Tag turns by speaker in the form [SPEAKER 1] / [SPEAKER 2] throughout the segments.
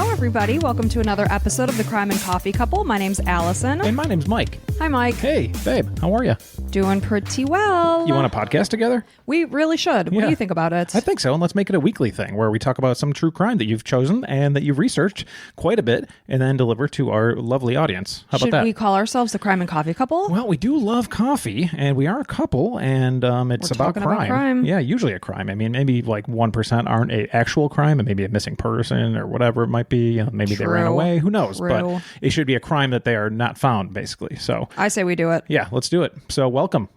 [SPEAKER 1] Hello, everybody. Welcome to another episode of the Crime and Coffee Couple. My name's Allison.
[SPEAKER 2] And my name's Mike.
[SPEAKER 1] Hi, Mike.
[SPEAKER 2] Hey, babe. How are you?
[SPEAKER 1] Doing pretty well.
[SPEAKER 2] You want a podcast together?
[SPEAKER 1] We really should. What do you think about it?
[SPEAKER 2] I think so. And let's make it a weekly thing where we talk about some true crime that you've chosen and that you've researched quite a bit and then deliver to our lovely audience. How about that?
[SPEAKER 1] Should we call ourselves the Crime and Coffee Couple?
[SPEAKER 2] Well, we do love coffee, and we are a couple, and it's about crime. Yeah, usually a crime. I mean, maybe like 1% aren't an actual crime, and maybe a missing person or whatever it might be. Maybe they ran away. Who knows?
[SPEAKER 1] True.
[SPEAKER 2] But it should be a crime that they are not found, basically. So
[SPEAKER 1] I say we do it.
[SPEAKER 2] Yeah, let's do it. So welcome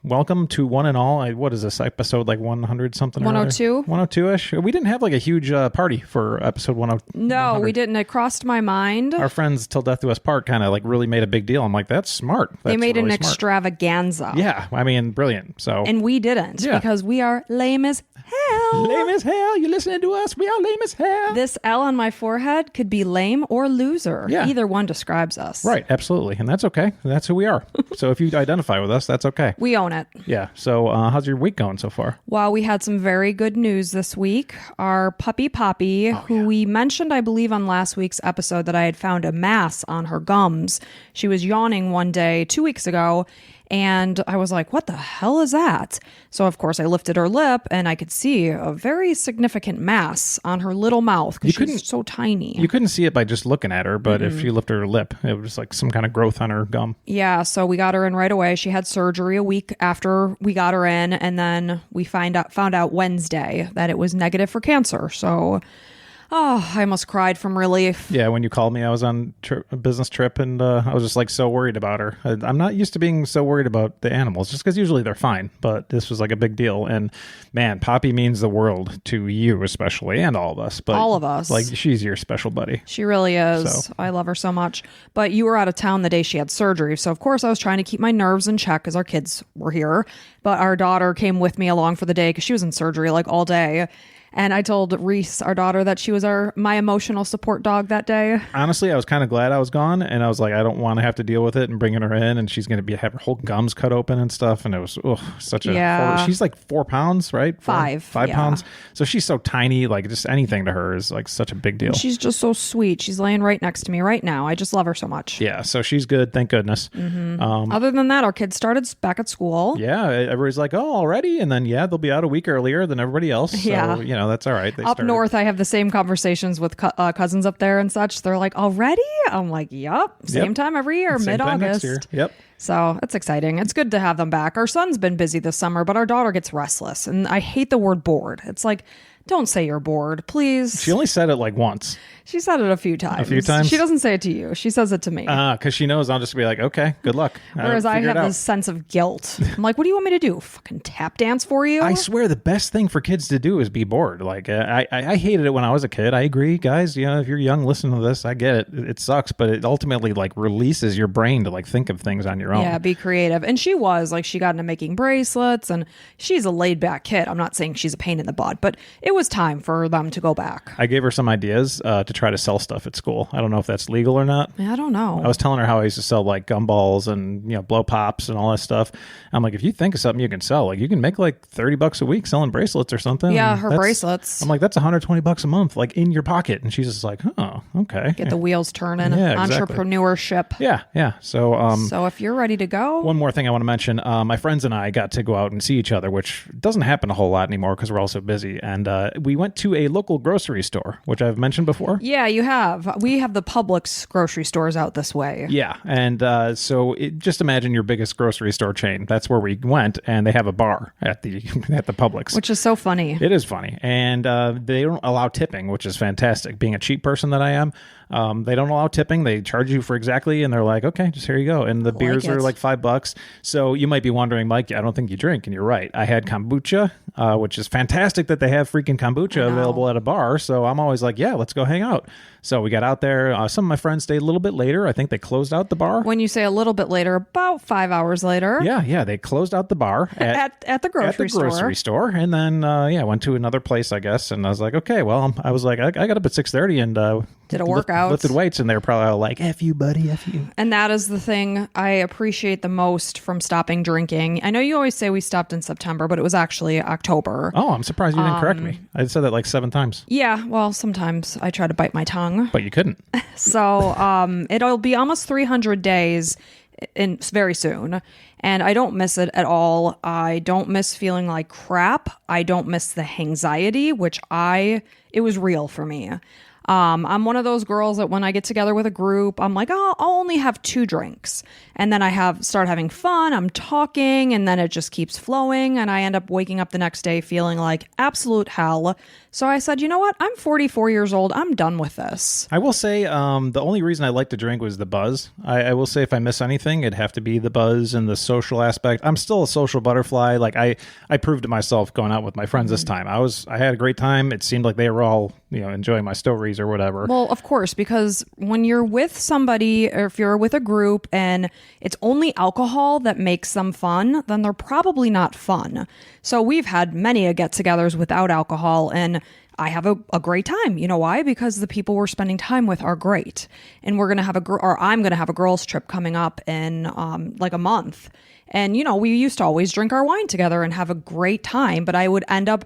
[SPEAKER 2] to one and all. What is this episode, like 100 something?
[SPEAKER 1] 102?
[SPEAKER 2] 102-ish. We didn't have like a huge party for episode 102.
[SPEAKER 1] No,
[SPEAKER 2] 100.
[SPEAKER 1] we didn't. It crossed my mind.
[SPEAKER 2] Our friends Till Death Do Us Part kind of like really made a big deal. I'm like, that's smart.
[SPEAKER 1] They made
[SPEAKER 2] really
[SPEAKER 1] an extravaganza.
[SPEAKER 2] Yeah, I mean, brilliant. So
[SPEAKER 1] and we didn't because we are lame as hell.
[SPEAKER 2] Lame as hell. You listening to us? We are lame as hell.
[SPEAKER 1] This L on my forehead could be lame or loser.
[SPEAKER 2] Yeah.
[SPEAKER 1] Either one describes us.
[SPEAKER 2] Right, absolutely. And that's okay. That's who we are. So if you identify with us, that's okay.
[SPEAKER 1] We own it.
[SPEAKER 2] Yeah. So how's your week going so far?
[SPEAKER 1] Well, we had some very good news this week. Our puppy Poppy, who we mentioned, I believe, on last week's episode that I had found a mass on her gums. She was yawning one day 2 weeks ago. And I was like, what the hell is that? So, of course, I lifted her lip and I could see a very significant mass on her little mouth because she's so tiny.
[SPEAKER 2] You couldn't see it by just looking at her, but if you lifted her lip, it was like some kind of growth on her gum.
[SPEAKER 1] Yeah, so we got her in right away. She had surgery a week after we got her in. And then we found out Wednesday that it was negative for cancer. So... oh, I almost cried from relief.
[SPEAKER 2] Yeah, when you called me, I was on a business trip, and I was just like so worried about her. I'm not used to being so worried about the animals, just because usually they're fine, but this was like a big deal. And man, Poppy means the world to you especially, and all of us. But
[SPEAKER 1] all of us.
[SPEAKER 2] Like, she's your special buddy.
[SPEAKER 1] She really is.
[SPEAKER 2] So.
[SPEAKER 1] I love her so much. But you were out of town the day she had surgery, so of course I was trying to keep my nerves in check because our kids were here. But our daughter came with me along for the day because she was in surgery like all day. And I told Reese, our daughter, that she was my emotional support dog that day.
[SPEAKER 2] Honestly, I was kind of glad I was gone. And I was like, I don't want to have to deal with it and bringing her in. And she's going to have her whole gums cut open and stuff. And it was such a... She's like 4 pounds, right?
[SPEAKER 1] Five
[SPEAKER 2] pounds. So she's so tiny. Like just anything to her is like such a big deal.
[SPEAKER 1] She's just so sweet. She's laying right next to me right now. I just love her so much.
[SPEAKER 2] Yeah. So she's good. Thank goodness.
[SPEAKER 1] Mm-hmm. Other than that, our kids started back at school.
[SPEAKER 2] Yeah. Everybody's like, oh, already? And then, they'll be out a week earlier than everybody else. So, that's all right. They
[SPEAKER 1] Up north, I have the same conversations with cousins up there and such. They're like, already? I'm like, yep. Same time every year, mid-August.
[SPEAKER 2] Yep.
[SPEAKER 1] So it's exciting. It's good to have them back. Our son's been busy this summer, but our daughter gets restless. And I hate the word bored. It's like, don't say you're bored, please.
[SPEAKER 2] She only said it like once.
[SPEAKER 1] She said it a few times.
[SPEAKER 2] A few times?
[SPEAKER 1] She doesn't say it to you. She says it to me.
[SPEAKER 2] Because she knows I'll just be like, okay, good luck.
[SPEAKER 1] Whereas I have this sense of guilt. I'm like, what do you want me to do? Fucking tap dance for you?
[SPEAKER 2] I swear the best thing for kids to do is be bored. Like, I hated it when I was a kid. I agree, guys. If you're young, listen to this. I get it. It sucks, but it ultimately like releases your brain to like think of things on your own.
[SPEAKER 1] Yeah, be creative. And she got into making bracelets, and she's a laid back kid. I'm not saying she's a pain in the butt, but it was time for them to go back.
[SPEAKER 2] I gave her some ideas to try to sell stuff at school. I don't know if that's legal or not.
[SPEAKER 1] I don't know.
[SPEAKER 2] I was telling her how I used to sell like gumballs and blow pops and all that stuff. I'm like, if you think of something you can sell, like you can make like $30 a week selling bracelets or something.
[SPEAKER 1] Yeah, her bracelets.
[SPEAKER 2] I'm like, that's $120 a month, like in your pocket. And she's just like, oh, okay.
[SPEAKER 1] Get the wheels turning.
[SPEAKER 2] Yeah,
[SPEAKER 1] entrepreneurship.
[SPEAKER 2] Yeah. So
[SPEAKER 1] if you're ready to go.
[SPEAKER 2] One more thing I want to mention. My friends and I got to go out and see each other, which doesn't happen a whole lot anymore because we're all so busy. And we went to a local grocery store, which I've mentioned before.
[SPEAKER 1] Yeah, you have. We have the Publix grocery stores out this way.
[SPEAKER 2] Yeah. And just imagine your biggest grocery store chain. That's where we went, and they have a bar at the Publix.
[SPEAKER 1] Which is so funny.
[SPEAKER 2] It is funny. And they don't allow tipping, which is fantastic. Being a cheap person that I am, they don't allow tipping. They charge you for exactly, and they're like, okay, just here you go. And the beers are like $5. So you might be wondering, Mike, I don't think you drink. And you're right. I had kombucha, which is fantastic that they have freaking kombucha available at a bar. So I'm always like, yeah, let's go hang out. So we got out there. Some of my friends stayed a little bit later. I think they closed out the bar.
[SPEAKER 1] When you say a little bit later, about 5 hours later.
[SPEAKER 2] Yeah. They closed out the bar
[SPEAKER 1] at the grocery
[SPEAKER 2] store. And then, went to another place, I guess. And I was like, okay, well, I got up at 6:30 and
[SPEAKER 1] did a workout,
[SPEAKER 2] lifted weights, and they're probably all like, F you, buddy, F you.
[SPEAKER 1] And that is the thing I appreciate the most from stopping drinking. I know you always say we stopped in September, but it was actually October.
[SPEAKER 2] Oh, I'm surprised you didn't correct me. I said that like 7 times.
[SPEAKER 1] Yeah, well, sometimes I try to bite my tongue.
[SPEAKER 2] But you couldn't.
[SPEAKER 1] So it'll be almost 300 days very soon. And I don't miss it at all. I don't miss feeling like crap. I don't miss the anxiety, which it was real for me. I'm one of those girls that when I get together with a group, I'm like, oh, I'll only have 2 drinks. And then I start having fun. I'm talking and then it just keeps flowing. And I end up waking up the next day feeling like absolute hell. So I said, you know what? I'm 44 years old. I'm done with this.
[SPEAKER 2] I will say the only reason I like to drink was the buzz. I will say if I miss anything, it'd have to be the buzz and the social aspect. I'm still a social butterfly. Like I proved to myself going out with my friends this time. I had a great time. It seemed like they were all, enjoying my stories or whatever.
[SPEAKER 1] Well, of course, because when you're with somebody or if you're with a group and it's only alcohol that makes them fun, then they're probably not fun. So we've had many get-togethers without alcohol and I have a great time. You know why? Because the people we're spending time with are great. And we're going to have I'm going to have a girls trip coming up in like a month. And, we used to always drink our wine together and have a great time, but I would end up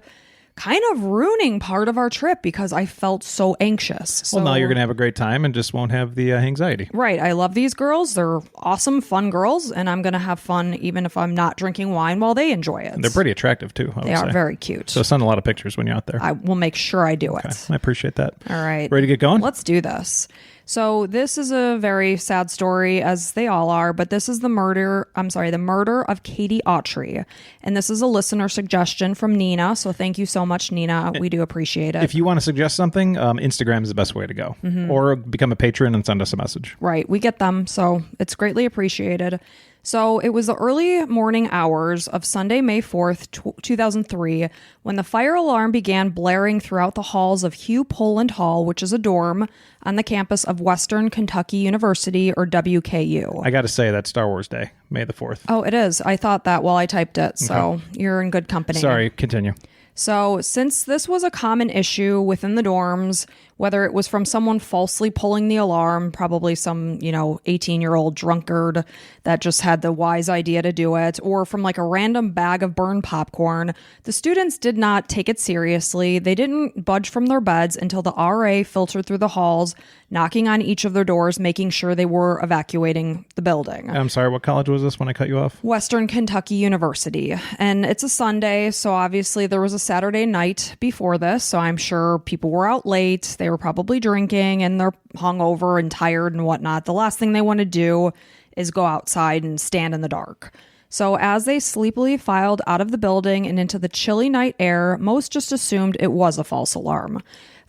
[SPEAKER 1] kind of ruining part of our trip because I felt so anxious. So,
[SPEAKER 2] well, now you're going to have a great time and just won't have the anxiety.
[SPEAKER 1] Right. I love these girls. They're awesome, fun girls, and I'm going to have fun even if I'm not drinking wine while they enjoy it.
[SPEAKER 2] And they're pretty attractive, too.
[SPEAKER 1] They are very cute.
[SPEAKER 2] So send a lot of pictures when you're out there.
[SPEAKER 1] I will make sure I do it.
[SPEAKER 2] I appreciate that.
[SPEAKER 1] All right.
[SPEAKER 2] Ready to get going?
[SPEAKER 1] Let's do this. So this is a very sad story, as they all are, but this is the murder of Katie Autry. And this is a listener suggestion from Nina. So thank you so much, Nina. We do appreciate it.
[SPEAKER 2] If you want to suggest something, Instagram is the best way to go. Mm-hmm. Or become a patron and send us a message.
[SPEAKER 1] Right. We get them. So it's greatly appreciated. So it was the early morning hours of Sunday, May 4th, 2003, when the fire alarm began blaring throughout the halls of Hugh Poland Hall, which is a dorm on the campus of Western Kentucky University, or WKU.
[SPEAKER 2] I got to say, that's Star Wars Day, May the 4th.
[SPEAKER 1] Oh, it is. I thought that while I typed it, so You're in good company.
[SPEAKER 2] Sorry, continue.
[SPEAKER 1] So since this was a common issue within the dorms, whether it was from someone falsely pulling the alarm, probably some, 18-year-old drunkard that just had the wise idea to do it, or from like a random bag of burned popcorn, the students did not take it seriously. They didn't budge from their beds until the RA filtered through the halls, knocking on each of their doors, making sure they were evacuating the building.
[SPEAKER 2] I'm sorry, what college was this when I cut you off?
[SPEAKER 1] Western Kentucky University. And it's a Sunday, so obviously there was a Saturday night before this, so I'm sure people were out late. They were probably drinking and they're hungover and tired and whatnot. The last thing they want to do is go outside and stand in the dark. So as they sleepily filed out of the building and into the chilly night air, most just assumed it was a false alarm.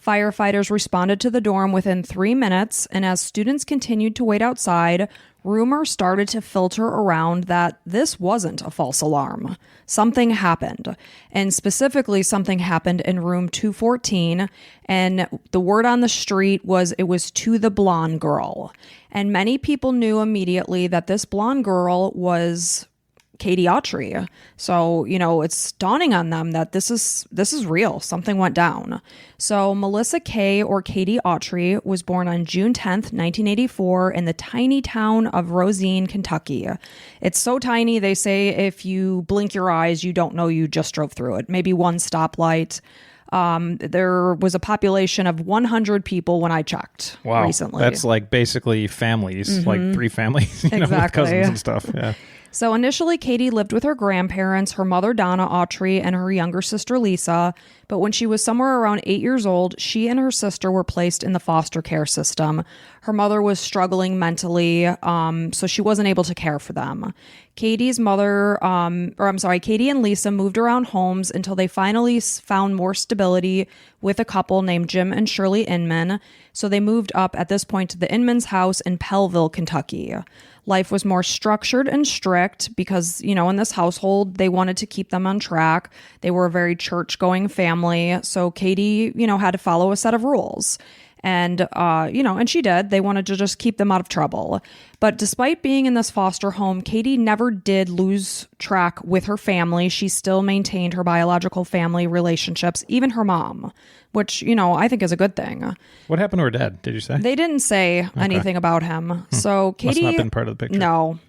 [SPEAKER 1] Firefighters responded to the dorm within 3 minutes, and as students continued to wait outside, rumors started to filter around that this wasn't a false alarm. Something happened, and specifically something happened in room 214, and the word on the street was it was to the blonde girl. And many people knew immediately that this blonde girl was Katie Autry. So, it's dawning on them that this is real. Something went down. So Melissa Kay, or Katie Autry, was born on June 10th, 1984 in the tiny town of Rosine, Kentucky. It's so tiny, they say if you blink your eyes, you don't know you just drove through it. Maybe one stoplight. There was a population of 100 people when I checked recently.
[SPEAKER 2] That's like basically families, like 3 families,
[SPEAKER 1] exactly.
[SPEAKER 2] With cousins and stuff. Yeah.
[SPEAKER 1] So initially, Katie lived with her grandparents, her mother, Donna Autry, and her younger sister, Lisa. But when she was somewhere around 8 years old, she and her sister were placed in the foster care system. Her mother was struggling mentally, so she wasn't able to care for them. Katie and Lisa moved around homes until they finally found more stability with a couple named Jim and Shirley Inman. So they moved up at this point to the Inman's house in Pellville, Kentucky. Life was more structured and strict because, in this household, they wanted to keep them on track. They were a very church-going family. So Katie, had to follow a set of rules. And, and she did. They wanted to just keep them out of trouble. But despite being in this foster home, Katie never did lose track with her family. She still maintained her biological family relationships, even her mom, which, I think is a good thing.
[SPEAKER 2] What happened to her dad? Did you say?
[SPEAKER 1] They didn't say anything about him. So Katie...
[SPEAKER 2] Must not been part of the picture.
[SPEAKER 1] No.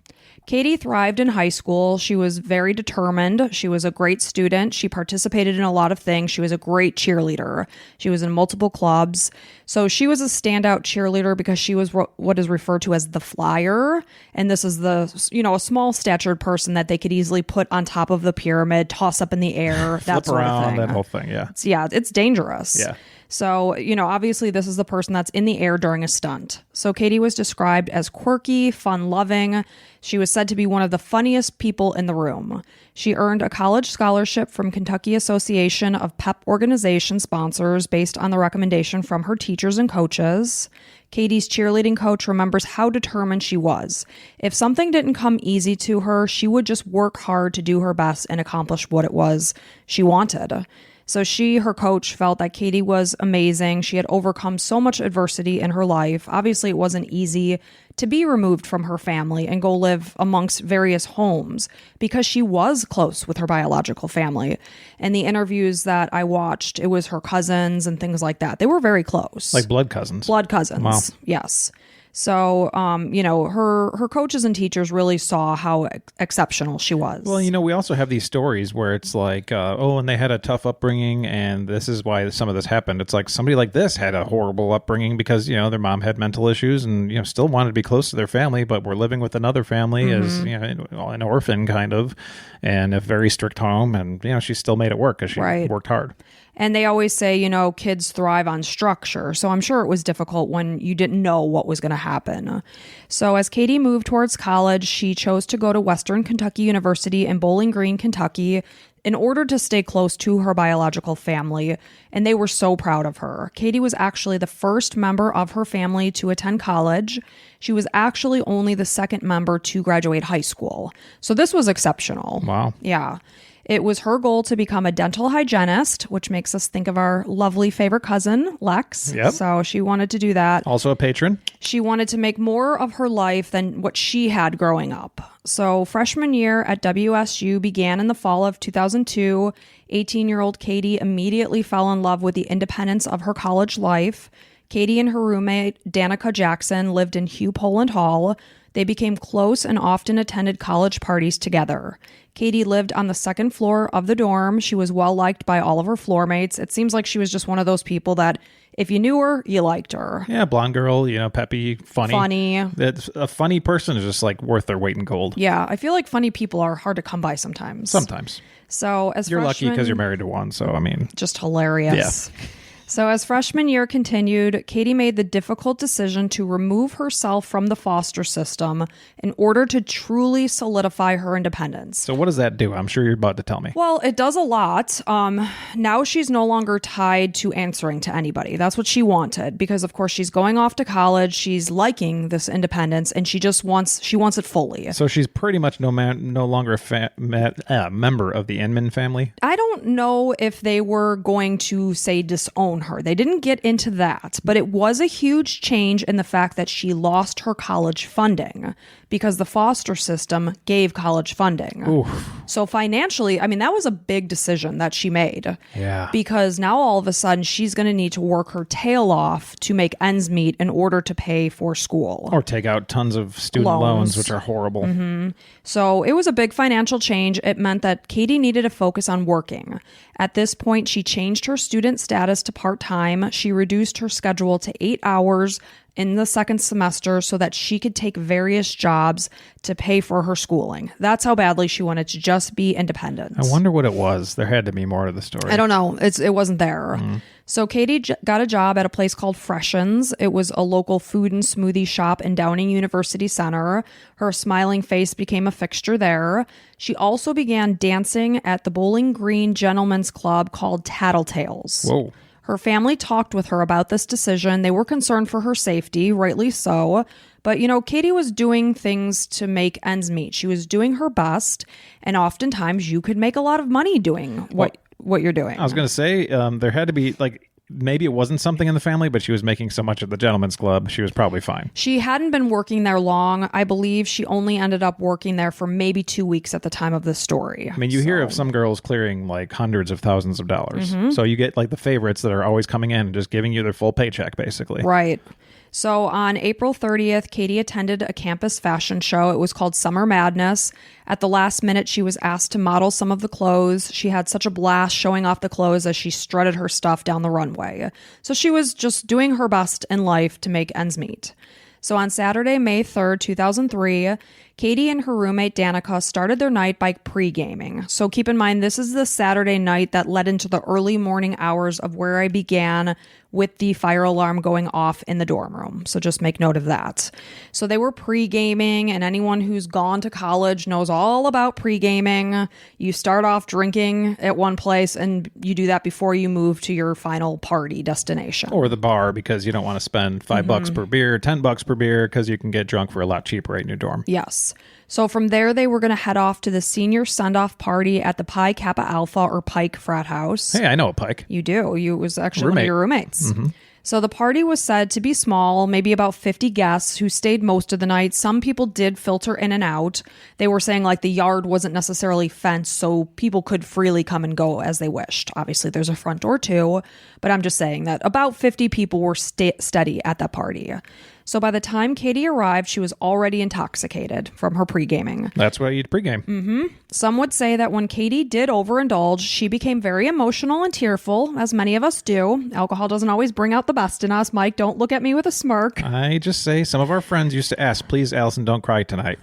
[SPEAKER 1] Katie thrived in high school. She was very determined. She was a great student. She participated in a lot of things. She was a great cheerleader. She was in multiple clubs. So she was a standout cheerleader because she was what is referred to as the flyer. And this is a small statured person that they could easily put on top of the pyramid, toss up in the air, that sort of thing.
[SPEAKER 2] That whole thing, yeah.
[SPEAKER 1] It's dangerous.
[SPEAKER 2] Yeah.
[SPEAKER 1] So, obviously this is the person that's in the air during a stunt. So Katie was described as quirky, fun-loving. She was said to be one of the funniest people in the room. She earned a college scholarship from Kentucky Association of Pep Organization sponsors based on the recommendation from her teachers and coaches. Katie's cheerleading coach remembers how determined she was. If something didn't come easy to her, she would just work hard to do her best and accomplish what it was she wanted. So her coach, felt that Katie was amazing. She had overcome so much adversity in her life. Obviously, it wasn't easy to be removed from her family and go live amongst various homes because she was close with her biological family. And the interviews that I watched, it was her cousins and things like that. They were very close.
[SPEAKER 2] Like blood cousins.
[SPEAKER 1] Blood cousins.
[SPEAKER 2] Wow.
[SPEAKER 1] Yes. So, her coaches and teachers really saw how exceptional she was.
[SPEAKER 2] Well, we also have these stories where it's like, and they had a tough upbringing, and this is why some of this happened. It's like somebody like this had a horrible upbringing because, their mom had mental issues and, still wanted to be close to their family, but were living with another family as, an orphan kind of, and a very strict home. And, she still made it work because she worked hard.
[SPEAKER 1] And they always say, kids thrive on structure. So I'm sure it was difficult when you didn't know what was going to happen. So as Katie moved towards college, she chose to go to Western Kentucky University in Bowling Green, Kentucky, in order to stay close to her biological family. And they were so proud of her. Katie was actually the first member of her family to attend college. She was actually only the second member to graduate high school. So this was exceptional.
[SPEAKER 2] Wow.
[SPEAKER 1] Yeah. It was her goal to become a dental hygienist, which makes us think of our lovely favorite cousin, Lex.
[SPEAKER 2] Yep.
[SPEAKER 1] So she wanted to do that.
[SPEAKER 2] Also a patron.
[SPEAKER 1] She wanted to make more of her life than what she had growing up. So freshman year at WSU began in the fall of 2002. 18-year-old Katie immediately fell in love with the independence of her college life. Katie and her roommate, Danica Jackson, lived in Hugh Poland Hall. They became close and often attended college parties together. Katie lived on the second floor of the dorm. She was well liked by all of her floor mates. It seems like she was just one of those people that if you knew her, you liked her.
[SPEAKER 2] Yeah, blonde girl, peppy, funny. A funny person is just like worth their weight in gold.
[SPEAKER 1] Yeah, I feel like funny people are hard to come by sometimes. So as
[SPEAKER 2] you're lucky because you're married to one. So
[SPEAKER 1] just hilarious. Yeah. So as freshman year continued, Katie made the difficult decision to remove herself from the foster system in order to truly solidify her independence.
[SPEAKER 2] So what does that do? I'm sure you're about to tell me.
[SPEAKER 1] Well, it does a lot. Now she's no longer tied to answering to anybody. That's what she wanted because, of course, she's going off to college. She's liking this independence and she wants it fully.
[SPEAKER 2] So she's pretty much no longer a member of the Inman family?
[SPEAKER 1] I don't know if they were going to say disown her. They didn't get into that, but it was a huge change in the fact that she lost her college funding because the foster system gave college funding.
[SPEAKER 2] Oof.
[SPEAKER 1] So financially, that was a big decision that she made.
[SPEAKER 2] Yeah.
[SPEAKER 1] Because now all of a sudden she's going to need to work her tail off to make ends meet in order to pay for school.
[SPEAKER 2] Or take out tons of student loans which are horrible.
[SPEAKER 1] Mm-hmm. So it was a big financial change. It meant that Katie needed to focus on working. At this point, she changed her student status to part-time. She reduced her schedule to 8 hours in the second semester so that she could take various jobs to pay for her schooling. That's how badly she wanted to just be independent.
[SPEAKER 2] I wonder what it was. There had to be more to the story.
[SPEAKER 1] I don't know. It wasn't there. Mm. So Katie got a job at a place called Freshens. It was a local food and smoothie shop in Downing University Center. Her smiling face became a fixture there. She also began dancing at the Bowling Green Gentlemen's Club called Tattletales.
[SPEAKER 2] Whoa.
[SPEAKER 1] Her family talked with her about this decision. They were concerned for her safety, rightly so. But, Katie was doing things to make ends meet. She was doing her best. And oftentimes you could make a lot of money doing what you're doing.
[SPEAKER 2] I was going to say, there had to be maybe it wasn't something in the family, but she was making so much at the gentleman's club, she was probably fine.
[SPEAKER 1] She hadn't been working there long. I believe she only ended up working there for maybe 2 weeks at the time of this story.
[SPEAKER 2] I mean, you hear of some girls clearing like hundreds of thousands of dollars. So you get like the favorites that are always coming in and just giving you their full paycheck, basically.
[SPEAKER 1] Right. So on April 30th, Katie attended a campus fashion show. It was called Summer Madness. At the last minute, she was asked to model some of the clothes. She had such a blast showing off the clothes as she strutted her stuff down the runway. So she was just doing her best in life to make ends meet. So on Saturday, May 3rd, 2003, Katie and her roommate Danica started their night by pre-gaming. So keep in mind, this is the Saturday night that led into the early morning hours of where I began with the fire alarm going off in the dorm room. So just make note of that. So they were pre-gaming, and anyone who's gone to college knows all about pre-gaming. You start off drinking at one place, and you do that before you move to your final party destination.
[SPEAKER 2] Or the bar, because you don't want to spend $5 per beer, $10 per beer, because you can get drunk for a lot cheaper right in your dorm.
[SPEAKER 1] Yes. So from there, they were going to head off to the senior send-off party at the Pi Kappa Alpha or Pike frat house.
[SPEAKER 2] Hey, I know a Pike.
[SPEAKER 1] You do. It was actually one of your roommates.
[SPEAKER 2] Mm-hmm.
[SPEAKER 1] So the party was said to be small, maybe about 50 guests who stayed most of the night. Some people did filter in and out. They were saying like the yard wasn't necessarily fenced, so people could freely come and go as they wished. Obviously, there's a front door too, but I'm just saying that about 50 people were steady at that party. So by the time Katie arrived, she was already intoxicated from her pre-gaming.
[SPEAKER 2] That's why you pre-game.
[SPEAKER 1] Mm-hmm. Some would say that when Katie did overindulge, she became very emotional and tearful, as many of us do. Alcohol doesn't always bring out the best in us. Mike, don't look at me with a smirk.
[SPEAKER 2] I just say some of our friends used to ask, please, Allison, don't cry tonight.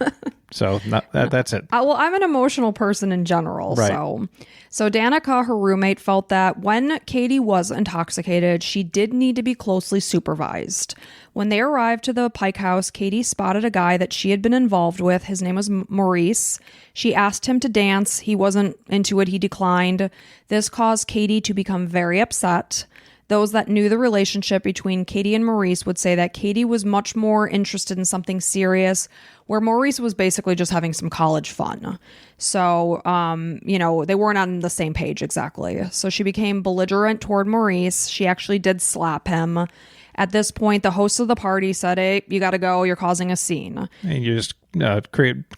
[SPEAKER 2] So that's it.
[SPEAKER 1] Well, I'm an emotional person in general. Right. So Danica, her roommate, felt that when Katie was intoxicated, she did need to be closely supervised. When they arrived to the Pike house, Katie spotted a guy that she had been involved with. His name was Maurice. She asked him to dance. He wasn't into it. He declined. This caused Katie to become very upset. Those that knew the relationship between Katie and Maurice would say that Katie was much more interested in something serious, where Maurice was basically just having some college fun. So, they weren't on the same page exactly. So she became belligerent toward Maurice. She actually did slap him. At this point, the host of the party said, hey, you got to go. You're causing a scene.
[SPEAKER 2] And you just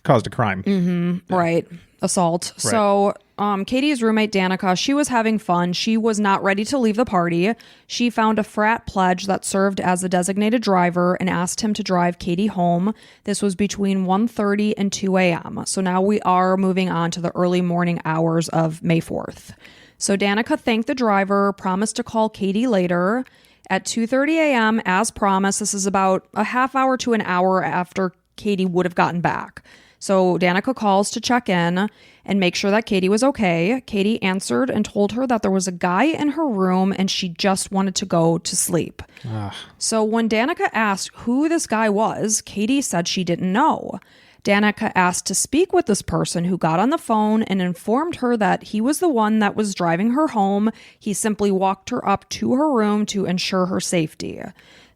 [SPEAKER 2] caused a crime.
[SPEAKER 1] Mm-hmm. Right. Assault. Right. So Katie's roommate, Danica, she was having fun. She was not ready to leave the party. She found a frat pledge that served as a designated driver and asked him to drive Katie home. This was between 1:30 and 2 a.m. So now we are moving on to the early morning hours of May 4th. So Danica thanked the driver, promised to call Katie later. At 2:30 a.m., as promised, this is about a half hour to an hour after Katie would have gotten back. So Danica calls to check in and make sure that Katie was okay. Katie answered and told her that there was a guy in her room and she just wanted to go to sleep. So when Danica asked who this guy was, Katie said she didn't know. Danica asked to speak with this person, who got on the phone and informed her that he was the one that was driving her home. He simply walked her up to her room to ensure her safety.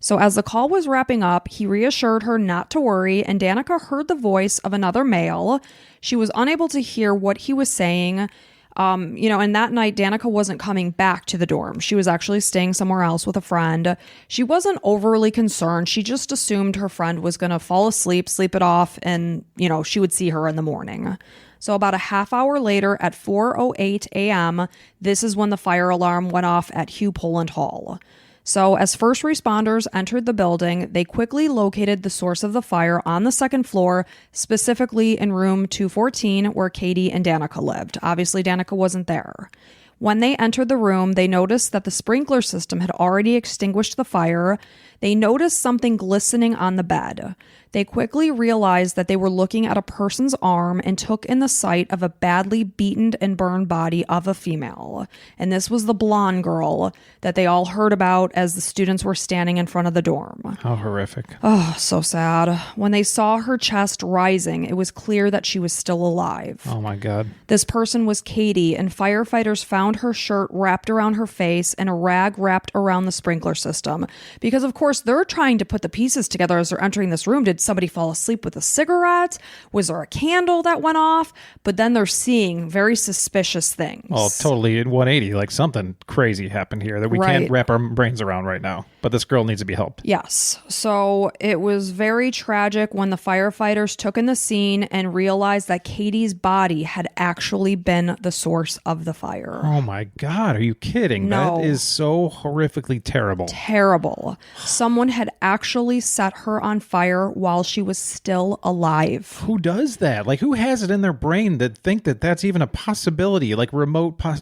[SPEAKER 1] So as the call was wrapping up, he reassured her not to worry, and Danica heard the voice of another male. She was unable to hear what he was saying. And that night, Danica wasn't coming back to the dorm. She was actually staying somewhere else with a friend. She wasn't overly concerned. She just assumed her friend was going to fall asleep, sleep it off, and, she would see her in the morning. So about a half hour later at 4:08 a.m., this is when the fire alarm went off at Hugh Poland Hall. So as first responders entered the building, they quickly located the source of the fire on the second floor, specifically in room 214, where Katie and Danica lived. Obviously, Danica wasn't there. When they entered the room, they noticed that the sprinkler system had already extinguished the fire. They noticed something glistening on the bed. They quickly realized that they were looking at a person's arm and took in the sight of a badly beaten and burned body of a female. And this was the blonde girl that they all heard about as the students were standing in front of the dorm.
[SPEAKER 2] How horrific.
[SPEAKER 1] Oh, so sad. When they saw her chest rising, it was clear that she was still alive.
[SPEAKER 2] Oh my God.
[SPEAKER 1] This person was Katie, and firefighters found her shirt wrapped around her face and a rag wrapped around the sprinkler system. Because, of course, they're trying to put the pieces together as they're entering this room. Did somebody fall asleep with a cigarette? Was there a candle that went off? But then they're seeing very suspicious things.
[SPEAKER 2] Well, totally in 180, like something crazy happened here that we can't wrap our brains around right now. But this girl needs to be helped.
[SPEAKER 1] Yes. So it was very tragic when the firefighters took in the scene and realized that Katie's body had actually been the source of the fire.
[SPEAKER 2] Oh my God. Are you kidding?
[SPEAKER 1] No.
[SPEAKER 2] That is so horrifically terrible.
[SPEAKER 1] Terrible. Someone had actually set her on fire while she was still alive.
[SPEAKER 2] Who does that? Like, who has it in their brain that think that that's even a possibility? Like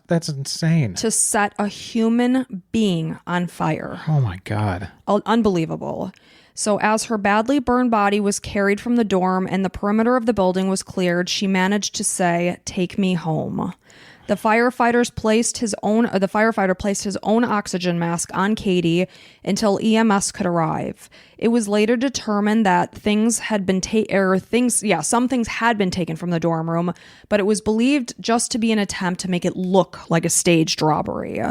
[SPEAKER 2] that's insane.
[SPEAKER 1] To set a human being on fire.
[SPEAKER 2] Oh my God.
[SPEAKER 1] Unbelievable. So as her badly burned body was carried from the dorm and the perimeter of the building was cleared, she managed to say, "Take me home." The firefighter placed his own oxygen mask on Katie until EMS could arrive. It was later determined that some things had been taken from the dorm room, but it was believed just to be an attempt to make it look like a staged robbery.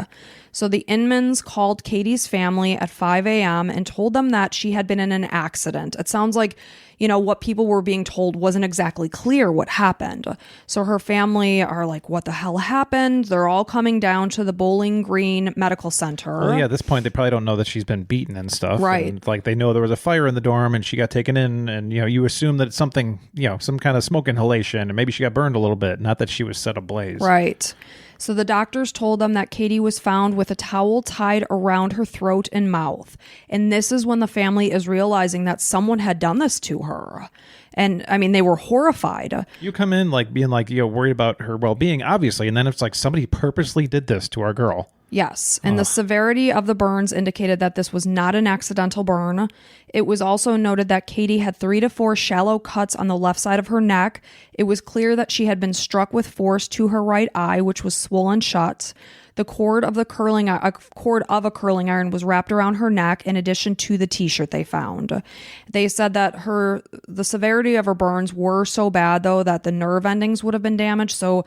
[SPEAKER 1] So the Inmans called Katie's family at 5 a.m. and told them that she had been in an accident. It sounds like, what people were being told wasn't exactly clear what happened. So her family are like, what the hell happened? They're all coming down to the Bowling Green Medical Center.
[SPEAKER 2] Well, yeah, at this point, they probably don't know that she's been beaten and stuff.
[SPEAKER 1] Right.
[SPEAKER 2] And, like, they know there was a fire in the dorm and she got taken in and, you assume that it's something, some kind of smoke inhalation and maybe she got burned a little bit, not that she was set ablaze.
[SPEAKER 1] Right. So the doctors told them that Katie was found with a towel tied around her throat and mouth. And this is when the family is realizing that someone had done this to her. And I mean, they were horrified.
[SPEAKER 2] You come in like being like, worried about her well-being, obviously. And then it's like somebody purposely did this to our girl.
[SPEAKER 1] Yes, and the severity of the burns indicated that this was not an accidental burn. It was also noted that Katie had 3 to 4 shallow cuts on the left side of her neck. It was clear that she had been struck with force to her right eye, which was swollen shut. The cord of a curling iron was wrapped around her neck in addition to the t-shirt they found. They said that the severity of her burns were so bad, though, that the nerve endings would have been damaged. So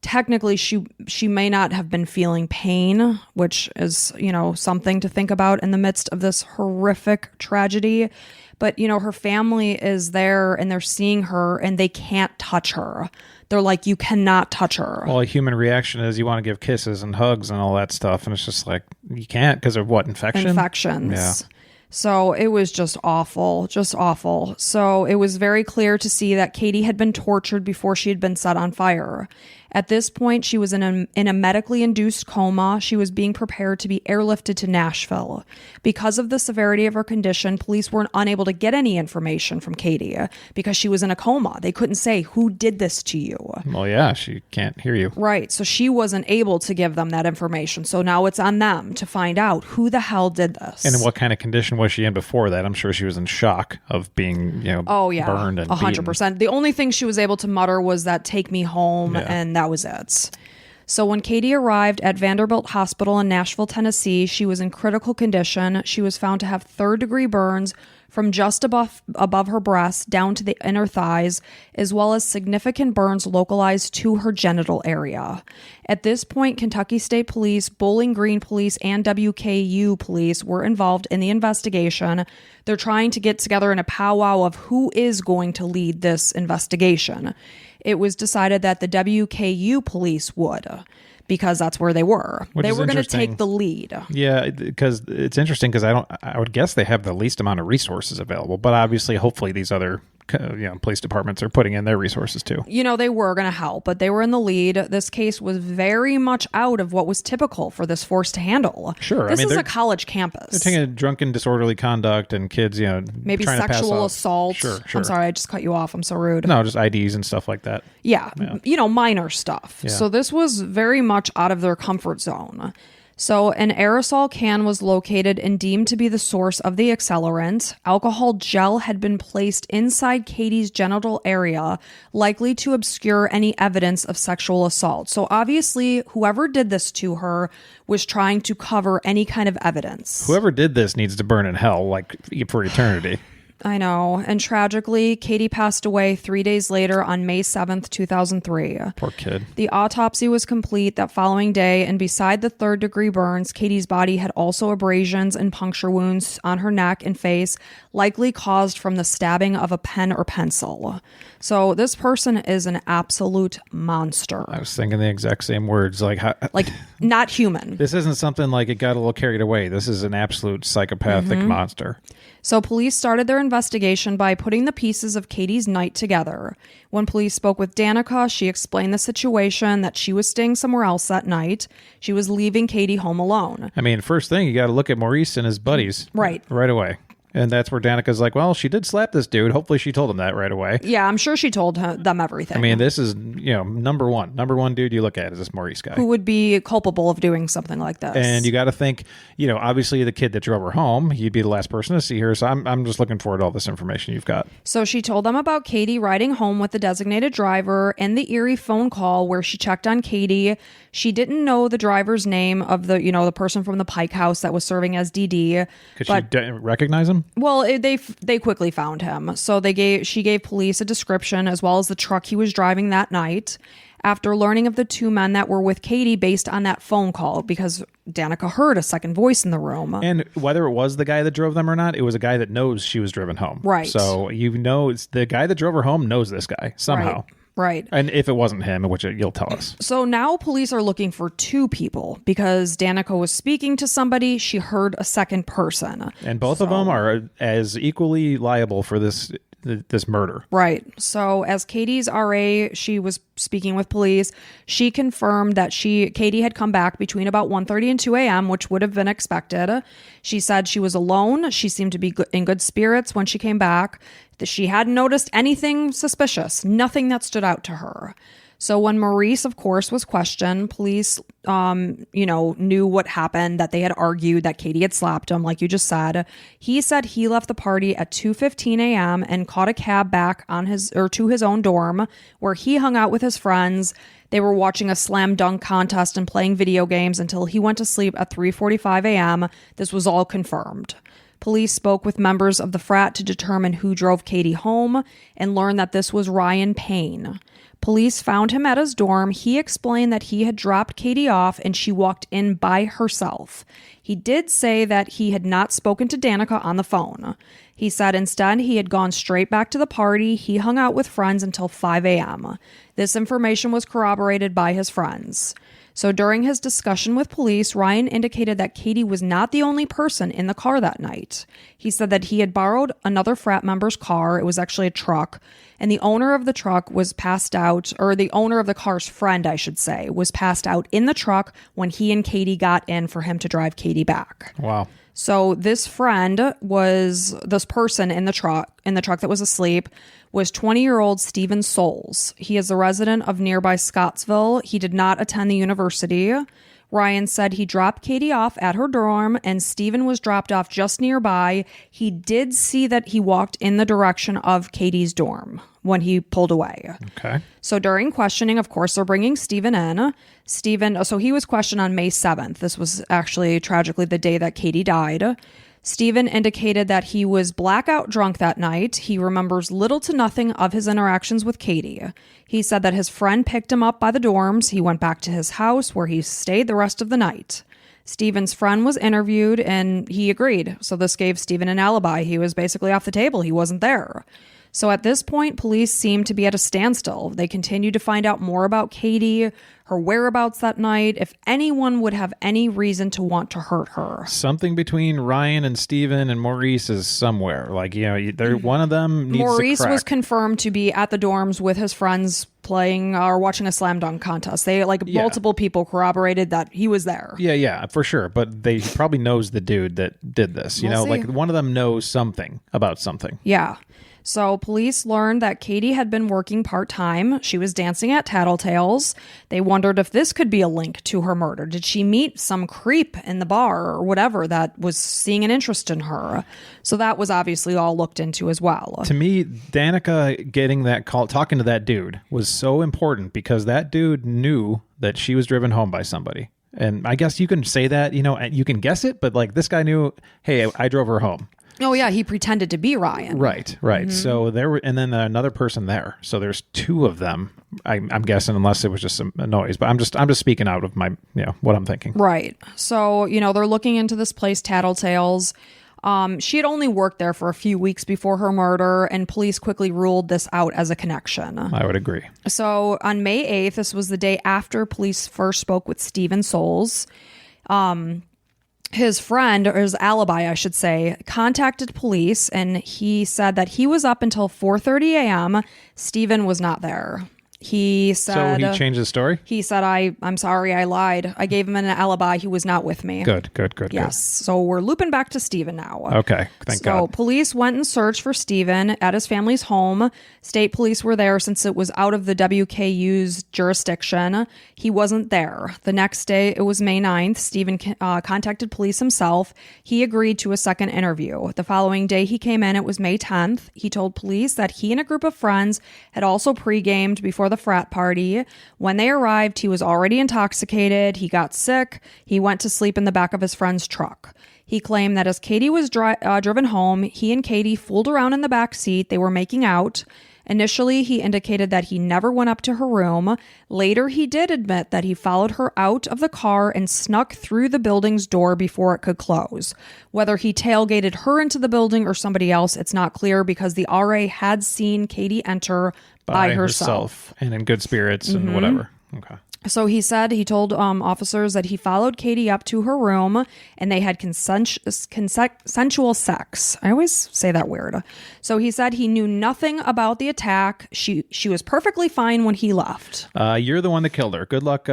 [SPEAKER 1] technically, she may not have been feeling pain, which is, something to think about in the midst of this horrific tragedy. But, her family is there and they're seeing her and they can't touch her. They're like, you cannot touch her.
[SPEAKER 2] Well, a human reaction is you want to give kisses and hugs and all that stuff. And it's just like, you can't because of what?
[SPEAKER 1] Infections.
[SPEAKER 2] Yeah.
[SPEAKER 1] So it was just awful. So it was very clear to see that Katie had been tortured before she had been set on fire. At this point, she was in a medically induced coma. She was being prepared to be airlifted to Nashville. Because of the severity of her condition, police were unable to get any information from Katie because she was in a coma. They couldn't say, who did this to you?
[SPEAKER 2] Well, yeah, she can't hear you.
[SPEAKER 1] Right. So she wasn't able to give them that information. So now it's on them to find out who the hell did this.
[SPEAKER 2] And what kind of condition was she in before that? I'm sure she was in shock of being, burned and
[SPEAKER 1] 100%.
[SPEAKER 2] beaten.
[SPEAKER 1] The only thing she was able to mutter was that, "Take me home," and that was it. So when Katie arrived at Vanderbilt Hospital in Nashville, Tennessee, she was in critical condition. She was found to have third-degree burns from just above her breast down to the inner thighs, as well as significant burns localized to her genital area. At this point, Kentucky State Police, Bowling Green Police, and WKU Police were involved in the investigation. They're trying to get together in a powwow of who is going to lead this investigation. It was decided that the WKU Police would, because that's where they were. They were going to take the lead.
[SPEAKER 2] Yeah, because it's interesting because I would guess they have the least amount of resources available, but obviously, hopefully these other police departments are putting in their resources too.
[SPEAKER 1] They were going to help, but they were in the lead. This case was very much out of what was typical for this force to handle.
[SPEAKER 2] Sure.
[SPEAKER 1] This is a college campus.
[SPEAKER 2] They're taking drunken, disorderly conduct and kids,
[SPEAKER 1] maybe
[SPEAKER 2] trying
[SPEAKER 1] sexual assault.
[SPEAKER 2] Sure.
[SPEAKER 1] I'm sorry, I just cut you off. I'm so rude.
[SPEAKER 2] No, just IDs and stuff like that.
[SPEAKER 1] Yeah. Minor stuff. Yeah. So this was very much out of their comfort zone. So an aerosol can was located and deemed to be the source of the accelerant. Alcohol gel had been placed inside Katie's genital area, likely to obscure any evidence of sexual assault. So obviously, whoever did this to her was trying to cover any kind of evidence.
[SPEAKER 2] Whoever did this needs to burn in hell, like for eternity.
[SPEAKER 1] I know. And tragically, Katie passed away 3 days later on May 7th, 2003.
[SPEAKER 2] Poor kid.
[SPEAKER 1] The autopsy was complete that following day, and beside the third-degree burns, Katie's body had also abrasions and puncture wounds on her neck and face, likely caused from the stabbing of a pen or pencil. So this person is an absolute monster.
[SPEAKER 2] I was thinking the exact same words. Like
[SPEAKER 1] not human.
[SPEAKER 2] This isn't something like it got a little carried away. This is an absolute psychopathic monster.
[SPEAKER 1] So police started their investigation by putting the pieces of Katie's night together. When police spoke with Danica, she explained the situation, that she was staying somewhere else that night. She was leaving Katie home alone.
[SPEAKER 2] I mean, first thing, you got to look at Maurice and his buddies. Right away. And that's where Danica's like, well, she did slap this dude. Hopefully she told him that right away.
[SPEAKER 1] Yeah, I'm sure she told them everything.
[SPEAKER 2] I mean, this is, number one dude you look at is this Maurice guy.
[SPEAKER 1] Who would be culpable of doing something like this.
[SPEAKER 2] And you got to think, obviously the kid that drove her home, he'd be the last person to see her. So I'm just looking forward to all this information you've got. So
[SPEAKER 1] she told them about Katie riding home with the designated driver and the eerie phone call where she checked on Katie. She didn't know the driver's name of the person from the Pike house that was serving as DD.
[SPEAKER 2] Could she recognize him?
[SPEAKER 1] Well, they quickly found him. So she gave police a description as well as the truck he was driving that night. After learning of the two men that were with Katie based on that phone call, because Danica heard a second voice in the room.
[SPEAKER 2] And whether it was the guy that drove them or not, it was a guy that knows she was driven home.
[SPEAKER 1] Right.
[SPEAKER 2] So it's the guy that drove her home knows this guy somehow.
[SPEAKER 1] Right.
[SPEAKER 2] And if it wasn't him, which you'll tell us.
[SPEAKER 1] So now police are looking for two people because Danica was speaking to somebody. She heard a second person.
[SPEAKER 2] And both of them are as equally liable for this murder.
[SPEAKER 1] Right. So as Katie's RA, she was speaking with police. She confirmed that Katie had come back between about 1:30 and 2 a.m., which would have been expected. She said she was alone. She seemed to be in good spirits when she came back. That she hadn't noticed anything suspicious, nothing that stood out to her. So when Maurice, of course, was questioned, police, knew what happened, that they had argued that Katie had slapped him, like you just said. He said he left the party at 2:15 a.m. and caught a cab back to his own dorm, where he hung out with his friends. They were watching a slam dunk contest and playing video games until he went to sleep at 3:45 a.m. This was all confirmed. Police spoke with members of the frat to determine who drove Katie home and learned that this was Ryan Payne. Police found him at his dorm. He explained that he had dropped Katie off and she walked in by herself. He did say that he had not spoken to Danica on the phone. He said instead he had gone straight back to the party. He hung out with friends until 5 a.m. This information was corroborated by his friends. So during his discussion with police, Ryan indicated that Katie was not the only person in the car that night. He said that he had borrowed another frat member's car. It was actually a truck. And the owner of the truck was passed out, or the owner of the car's friend, I should say, was passed out in the truck when he and Katie got in for him to drive Katie back.
[SPEAKER 2] Wow.
[SPEAKER 1] So this person in the truck that was asleep was 20-year-old Steven Souls. He is a resident of nearby Scottsville. He did not attend the university. Ryan said he dropped Katie off at her dorm and Steven was dropped off just nearby. He did see that he walked in the direction of Katie's dorm when he pulled away.
[SPEAKER 2] Okay.
[SPEAKER 1] So during questioning, of course, they're bringing Steven in. So he was questioned on May 7th. This was actually tragically the day that Katie died. Steven indicated that he was blackout drunk that night. He remembers little to nothing of his interactions with Katie. He said that his friend picked him up by the dorms. He went back to his house where he stayed the rest of the night. Steven's friend was interviewed and he agreed. So this gave Steven an alibi. He was basically off the table. He wasn't there. So at this point, police seemed to be at a standstill. They continued to find out more about Katie, her whereabouts that night, if anyone would have any reason to want to hurt her.
[SPEAKER 2] Something between Ryan and Steven and Maurice is somewhere. Like, one of them needs
[SPEAKER 1] Maurice
[SPEAKER 2] to crack.
[SPEAKER 1] was confirmed to be at the dorms with his friends playing or watching a slam dunk contest. Multiple people corroborated that he was there.
[SPEAKER 2] Yeah, for sure. But he probably knows the dude that did this. One of them knows something about something.
[SPEAKER 1] Yeah. So police learned that Katie had been working part-time. She was dancing at Tattletales. They wondered if this could be a link to her murder. Did she meet some creep in the bar or whatever that was seeing an interest in her? So that was obviously all looked into as well.
[SPEAKER 2] To me, Danica getting that call, talking to that dude, was so important because that dude knew that she was driven home by somebody. And I guess you can say that, you can guess it, but this guy knew, hey, I drove her home.
[SPEAKER 1] Oh yeah, he pretended to be Ryan.
[SPEAKER 2] Right. So there were, and then another person there. So there's two of them. I'm guessing, unless it was just a noise. But I'm just speaking out of my, what I'm thinking.
[SPEAKER 1] Right. So they're looking into this place, Tattletales. She had only worked there for a few weeks before her murder, and police quickly ruled this out as a connection.
[SPEAKER 2] I would agree.
[SPEAKER 1] So on May 8th, this was the day after police first spoke with Stephen Souls. His friend, or his alibi, I should say, contacted police, and he said that he was up until 4:30 a.m. Stephen was not there. He said...
[SPEAKER 2] So he changed his story?
[SPEAKER 1] He said, I'm sorry, I lied. I gave him an alibi. He was not with me.
[SPEAKER 2] Good.
[SPEAKER 1] Yes. So we're looping back to Stephen now.
[SPEAKER 2] Okay. Thank God.
[SPEAKER 1] So police went and searched for Stephen at his family's home. State police were there since it was out of the WKU's jurisdiction. He wasn't there. The next day, it was May 9th. Stephen contacted police himself. He agreed to a second interview. The following day he came in, it was May 10th. He told police that he and a group of friends had also pre-gamed before the frat party. When they arrived, he was already intoxicated. He got sick. He went to sleep in the back of his friend's truck. He claimed that as Katie was driven home, he and Katie fooled around in the back seat. They were making out. Initially, he indicated that he never went up to her room. Later, he did admit that he followed her out of the car and snuck through the building's door before it could close. Whether he tailgated her into the building or somebody else, it's not clear because the RA had seen Katie enter by herself.
[SPEAKER 2] And in good spirits and whatever. Okay.
[SPEAKER 1] So he said he told officers that he followed Katie up to her room and they had consensual sex. I always say that weird. So he said he knew nothing about the attack. She was perfectly fine when he left.
[SPEAKER 2] You're the one that killed her. Good luck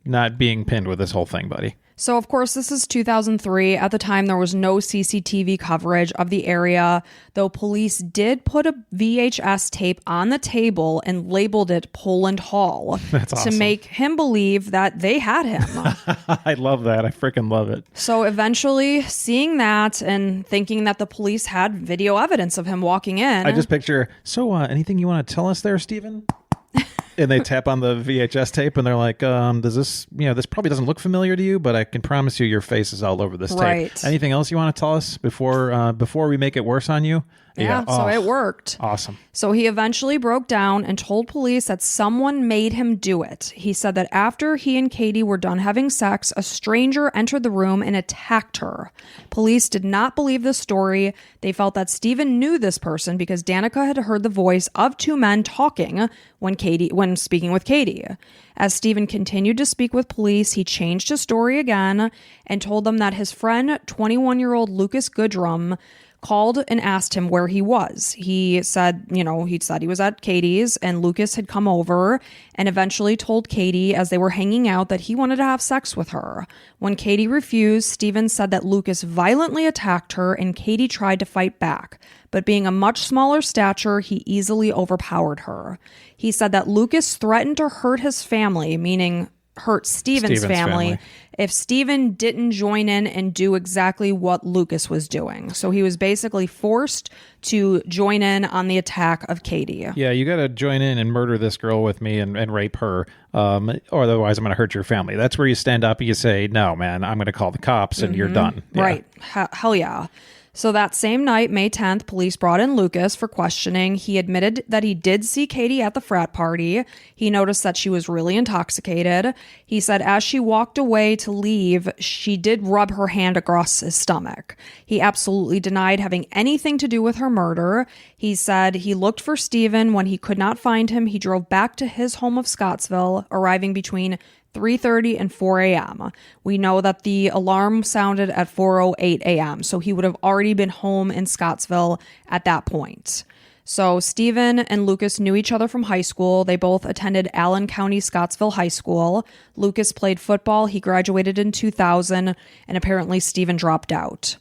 [SPEAKER 2] not being pinned with this whole thing, buddy.
[SPEAKER 1] So, of course, this is 2003. At the time, there was no CCTV coverage of the area, though police did put a VHS tape on the table and labeled it Poland Hall.
[SPEAKER 2] That's awesome.
[SPEAKER 1] To make him believe that they had him.
[SPEAKER 2] I love that. I freaking love it.
[SPEAKER 1] So eventually, seeing that and thinking that the police had video evidence of him walking in.
[SPEAKER 2] I just picture, anything you want to tell us there, Stephen? And they tap on the VHS tape and they're like, does this, this probably doesn't look familiar to you, but I can promise you your face is all over this tape. Anything else you want to tell us before we make it worse on you?
[SPEAKER 1] Yeah, so it worked.
[SPEAKER 2] Awesome.
[SPEAKER 1] So he eventually broke down and told police that someone made him do it. He said that after he and Katie were done having sex, a stranger entered the room and attacked her. Police did not believe this story. They felt that Stephen knew this person because Danica had heard the voice of two men talking when speaking with Katie. As Stephen continued to speak with police, he changed his story again and told them that his friend, 21-year-old Lucas Goodrum, called and asked him where he was. He said, he was at Katie's and Lucas had come over and eventually told Katie as they were hanging out that he wanted to have sex with her. When Katie refused, Stephen said that Lucas violently attacked her and Katie tried to fight back. But being a much smaller stature, he easily overpowered her. He said that Lucas threatened to hurt his family, meaning hurt Stephen's family if Stephen didn't join in and do exactly what Lucas was doing. So he was basically forced to join in on the attack of Katie.
[SPEAKER 2] Yeah, you got to join in and murder this girl with me and rape her, or otherwise I'm going to hurt your family. That's where you stand up and you say, no, man, I'm going to call the cops and you're done. Yeah.
[SPEAKER 1] Right. Hell yeah. So that same night, May 10th, police brought in Lucas for questioning. He admitted that he did see Katie at the frat party. He noticed that she was really intoxicated. He said as she walked away to leave, she did rub her hand across his stomach. He absolutely denied having anything to do with her murder. He said he looked for Stephen. When he could not find him, he drove back to his home of Scottsville, arriving between 3:30 and 4 a.m. We know that the alarm sounded at 4:08 a.m., so he would have already been home in Scottsville at that point. So Stephen and Lucas knew each other from high school. They both attended Allen County Scottsville High School. Lucas played football. He graduated in 2000, and apparently Stephen dropped out.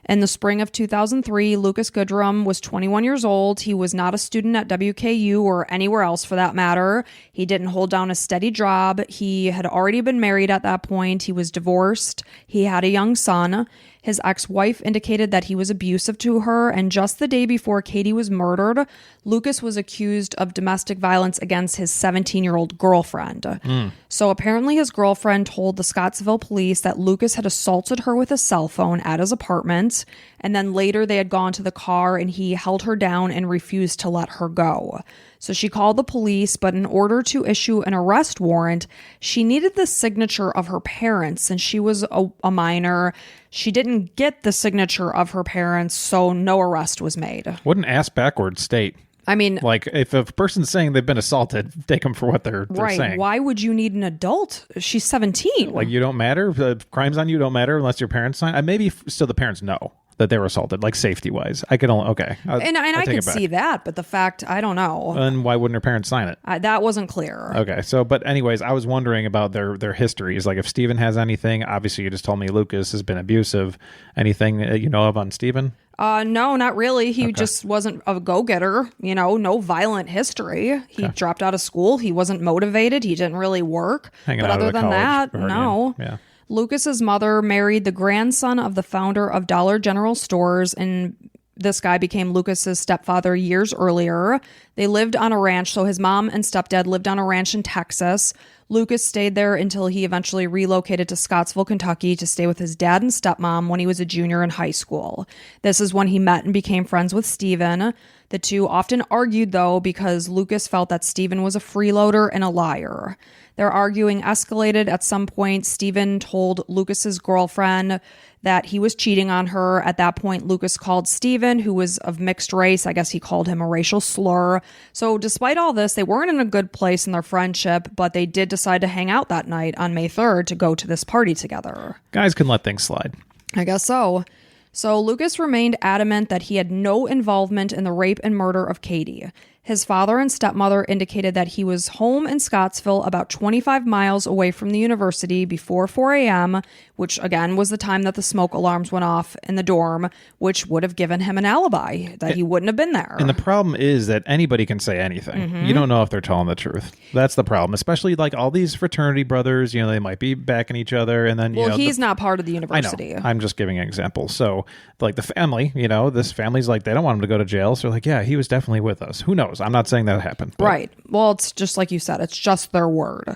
[SPEAKER 1] In the spring of 2003, Lucas Goodrum was 21 years old. He was not a student at WKU or anywhere else for that matter. He didn't hold down a steady job. He had already been married at that point. He was divorced. He had a young son. His ex-wife indicated that he was abusive to her, and just the day before Katie was murdered, Lucas was accused of domestic violence against his 17-year-old girlfriend. So apparently his girlfriend told the Scottsville police that Lucas had assaulted her with a cell phone at his apartment, and then later they had gone to the car and he held her down and refused to let her go. So she called the police, but in order to issue an arrest warrant, she needed the signature of her parents, and she was a minor. She didn't get the signature of her parents, so no arrest was made.
[SPEAKER 2] What an ass-backwards state.
[SPEAKER 1] I mean...
[SPEAKER 2] Like, if a person's saying they've been assaulted, take them for what they're saying.
[SPEAKER 1] Why would you need an adult? She's 17.
[SPEAKER 2] Like, you don't matter? The crimes on you don't matter unless your parents sign? Maybe still the parents know that they were assaulted, like safety-wise. I could only... Okay.
[SPEAKER 1] And I can see that, but the fact, I don't know.
[SPEAKER 2] And why wouldn't her parents sign it?
[SPEAKER 1] That wasn't clear.
[SPEAKER 2] Okay. So, but anyways, I was wondering about their histories. Like, if Steven has anything, obviously you just told me Lucas has been abusive. Anything that you know of on Steven?
[SPEAKER 1] No, not really. He just wasn't a go-getter, no violent history. He dropped out of school. He wasn't motivated. He didn't really work.
[SPEAKER 2] Hanging
[SPEAKER 1] but
[SPEAKER 2] out
[SPEAKER 1] other than that, no.
[SPEAKER 2] Yeah.
[SPEAKER 1] Lucas's mother married the grandson of the founder of Dollar General Stores, and this guy became Lucas's stepfather years earlier. They lived on a ranch, so his mom and stepdad lived on a ranch in Texas. Lucas stayed there until he eventually relocated to Scottsville, Kentucky to stay with his dad and stepmom when he was a junior in high school. This is when he met and became friends with Steven. The two often argued, though, because Lucas felt that Steven was a freeloader and a liar. Their arguing escalated. At some point, Steven told Lucas's girlfriend that he was cheating on her. At that point, Lucas called Steven, who was of mixed race. I guess he called him a racial slur. So despite all this, they weren't in a good place in their friendship, but they did decide to hang out that night on May 3rd to go to this party together.
[SPEAKER 2] Guys can let things slide.
[SPEAKER 1] I guess so. So Lucas remained adamant that he had no involvement in the rape and murder of Katie. His father and stepmother indicated that he was home in Scottsville about 25 miles away from the university before 4 a.m., which again was the time that the smoke alarms went off in the dorm, which would have given him an alibi that he wouldn't have been there.
[SPEAKER 2] And the problem is that anybody can say anything. You don't know if they're telling the truth. That's the problem, especially like all these fraternity brothers, they might be backing each other. And then,
[SPEAKER 1] he's not part of the university.
[SPEAKER 2] I know. I'm just giving an example. So like the family, this family's like, they don't want him to go to jail. So they're like, yeah, he was definitely with us. Who knows? I'm not saying that happened. But.
[SPEAKER 1] Right. Well, it's just like you said, it's just their word.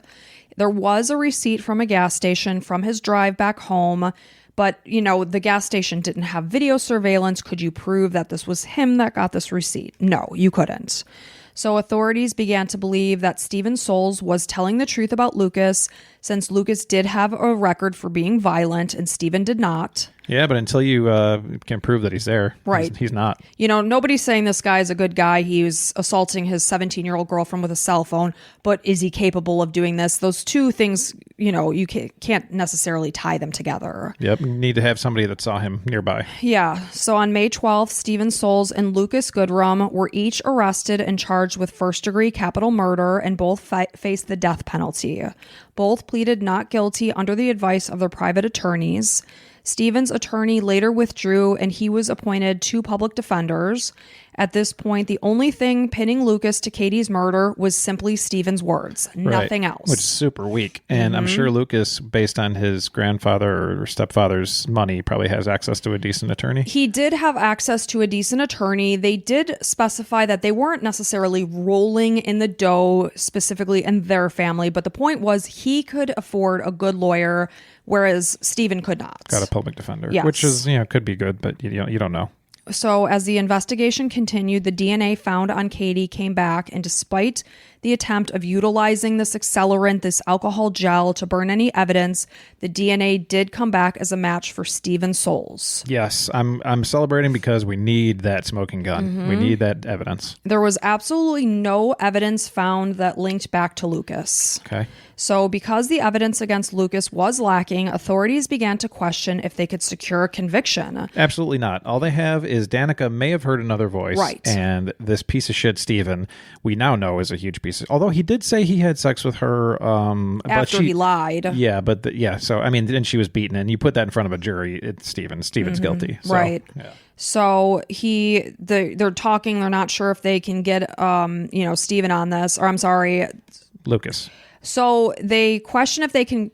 [SPEAKER 1] There was a receipt from a gas station from his drive back home, but, the gas station didn't have video surveillance. Could you prove that this was him that got this receipt? No, you couldn't. So authorities began to believe that Steven Souls was telling the truth about Lucas, since Lucas did have a record for being violent and Steven did not.
[SPEAKER 2] Yeah, but until you can prove that he's there,
[SPEAKER 1] right.
[SPEAKER 2] He's not.
[SPEAKER 1] Nobody's saying this guy's a good guy. He was assaulting his 17-year-old girlfriend with a cell phone, but is he capable of doing this? Those two things, you can't necessarily tie them together.
[SPEAKER 2] Yep, you need to have somebody that saw him nearby.
[SPEAKER 1] Yeah, so on May 12th, Steven Souls and Lucas Goodrum were each arrested and charged with first-degree capital murder, and both faced the death penalty. Both pleaded not guilty under the advice of their private attorneys. Steven's attorney later withdrew, and he was appointed 2 public defenders. At this point, the only thing pinning Lucas to Katie's murder was simply Steven's words, nothing else.
[SPEAKER 2] Which is super weak. And I'm sure Lucas, based on his grandfather or stepfather's money, probably has access to a decent attorney.
[SPEAKER 1] He did have access to a decent attorney. They did specify that they weren't necessarily rolling in the dough specifically in their family, but the point was he could afford a good lawyer, whereas Steven could not.
[SPEAKER 2] Got a public defender,
[SPEAKER 1] yes.
[SPEAKER 2] Which is, could be good, but you don't know.
[SPEAKER 1] So as the investigation continued, the DNA found on Katie came back, and despite the attempt of utilizing this accelerant, this alcohol gel, to burn any evidence, the DNA did come back as a match for Steven Souls.
[SPEAKER 2] Yes, I'm celebrating because we need that smoking gun. We need that evidence.
[SPEAKER 1] There was absolutely no evidence found that linked back to Lucas.
[SPEAKER 2] Okay.
[SPEAKER 1] So because the evidence against Lucas was lacking, authorities began to question if they could secure a conviction.
[SPEAKER 2] Absolutely not. All they have is Danica may have heard another voice.
[SPEAKER 1] Right.
[SPEAKER 2] And this piece of shit, Steven, we now know is a huge piece of... Although he did say he had sex with her...
[SPEAKER 1] after he lied.
[SPEAKER 2] Yeah, but... So, and she was beaten, and you put that in front of a jury, it's Steven. Steven's guilty. So,
[SPEAKER 1] right.
[SPEAKER 2] Yeah.
[SPEAKER 1] So they're talking. They're not sure if they can get, Steven on this, or I'm sorry...
[SPEAKER 2] Lucas.
[SPEAKER 1] So they question if they can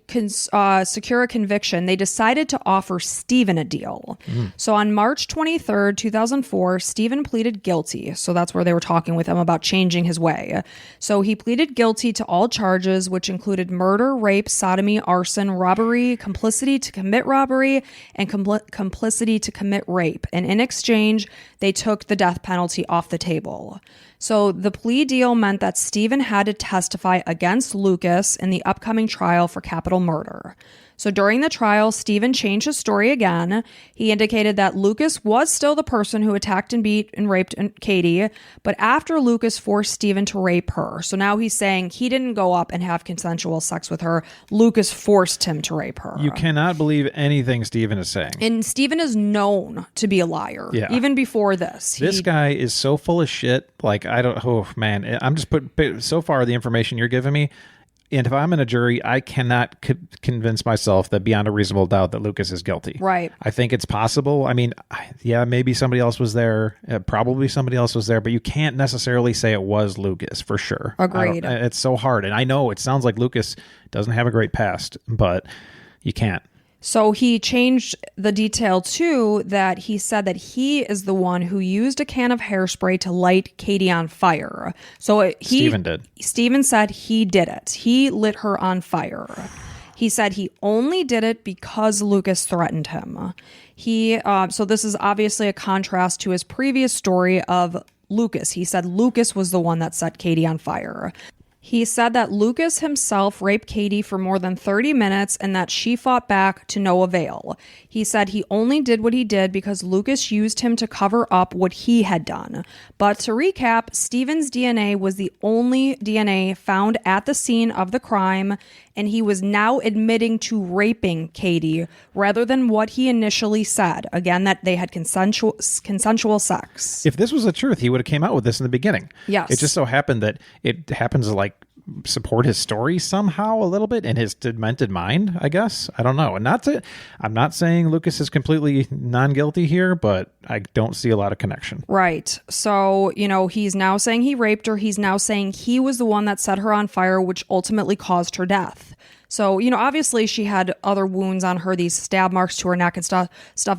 [SPEAKER 1] secure a conviction. They decided to offer Stephen a deal. So on March 23rd, 2004, Stephen pleaded guilty. So that's where they were talking with him about changing his way. So he pleaded guilty to all charges, which included murder, rape, sodomy, arson, robbery, complicity to commit robbery, and complicity to commit rape. And in exchange, they took the death penalty off the table. So the plea deal meant that Stephen had to testify against Lucas in the upcoming trial for capital murder. So during the trial, Stephen changed his story again. He indicated that Lucas was still the person who attacked and beat and raped Katie, but after Lucas forced Stephen to rape her. So now he's saying he didn't go up and have consensual sex with her. Lucas forced him to rape her.
[SPEAKER 2] You cannot believe anything Stephen is saying.
[SPEAKER 1] And Stephen is known to be a liar. Yeah. Even before this.
[SPEAKER 2] This guy is so full of shit. Like, oh man, I'm just so far the information you're giving me. And if I'm in a jury, I cannot convince myself that beyond a reasonable doubt that Lucas is guilty.
[SPEAKER 1] Right.
[SPEAKER 2] I think it's possible. I mean, yeah, maybe somebody else was there. Probably somebody else was there, but you can't necessarily say it was Lucas for sure.
[SPEAKER 1] Agreed.
[SPEAKER 2] It's so hard. And I know it sounds like Lucas doesn't have a great past, but you can't.
[SPEAKER 1] So he changed the detail too, that he said that he is the one who used a can of hairspray to light Katie on fire. So
[SPEAKER 2] Stephen did.
[SPEAKER 1] Stephen said he did it. He lit her on fire. He said he only did it because Lucas threatened him. So this is obviously a contrast to his previous story of Lucas. He said Lucas was the one that set Katie on fire. He said that Lucas himself raped Katie for more than 30 minutes and that she fought back to no avail. He said he only did what he did because Lucas used him to cover up what he had done. But to recap, Stephen's DNA was the only DNA found at the scene of the crime, and he was now admitting to raping Katie rather than what he initially said. Again, that they had consensual sex.
[SPEAKER 2] If this was the truth, he would have came out with this in the beginning.
[SPEAKER 1] Yes.
[SPEAKER 2] It just so happened that it happens to support his story somehow a little bit in his demented mind, I guess. I don't know. And I'm not saying Lucas is completely non-guilty here, but I don't see a lot of connection.
[SPEAKER 1] Right. So, he's now saying he raped her. He's now saying he was the one that set her on fire, which ultimately caused her death. So, obviously she had other wounds on her, these stab marks to her neck and stuff.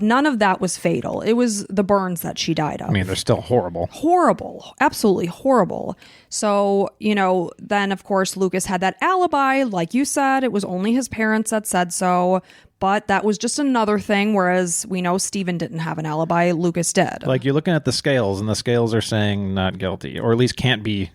[SPEAKER 1] None of that was fatal. It was the burns that she died of.
[SPEAKER 2] I mean, they're still horrible.
[SPEAKER 1] Horrible. Absolutely horrible. So, then of course Lucas had that alibi. Like you said, it was only his parents that said so. But that was just another thing, whereas we know Stephen didn't have an alibi. Lucas did.
[SPEAKER 2] Like, you're looking at the scales, and the scales are saying not guilty, or at least can't be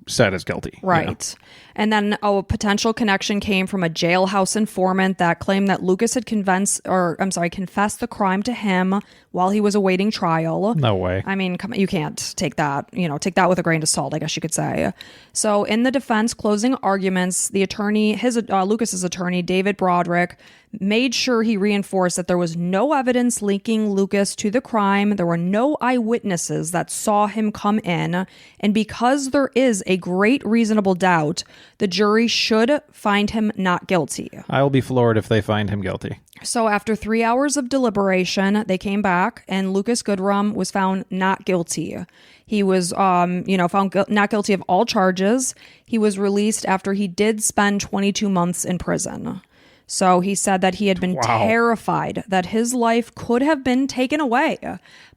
[SPEAKER 2] said as guilty.
[SPEAKER 1] Right. And then a potential connection came from a jailhouse informant that claimed that Lucas had confessed the crime to him while he was awaiting trial.
[SPEAKER 2] No way.
[SPEAKER 1] I mean, you can't take that, take that with a grain of salt, I guess you could say. So in the defense closing arguments, the attorney, Lucas's attorney, David Broderick, made sure he reinforced that there was no evidence linking Lucas to the crime. There were no eyewitnesses that saw him come in. And because there is a great reasonable doubt, the jury should find him not guilty.
[SPEAKER 2] I will be floored if they find him guilty.
[SPEAKER 1] So after 3 hours of deliberation, they came back and Lucas Goodrum was found not guilty. He was, found not guilty of all charges. He was released after he did spend 22 months in prison. So he said that he had been terrified that his life could have been taken away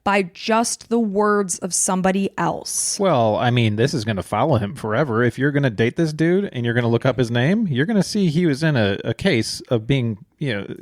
[SPEAKER 1] by just the words of somebody else.
[SPEAKER 2] Well, I mean, this is going to follow him forever. If you're going to date this dude and you're going to look up his name, you're going to see he was in a case of being,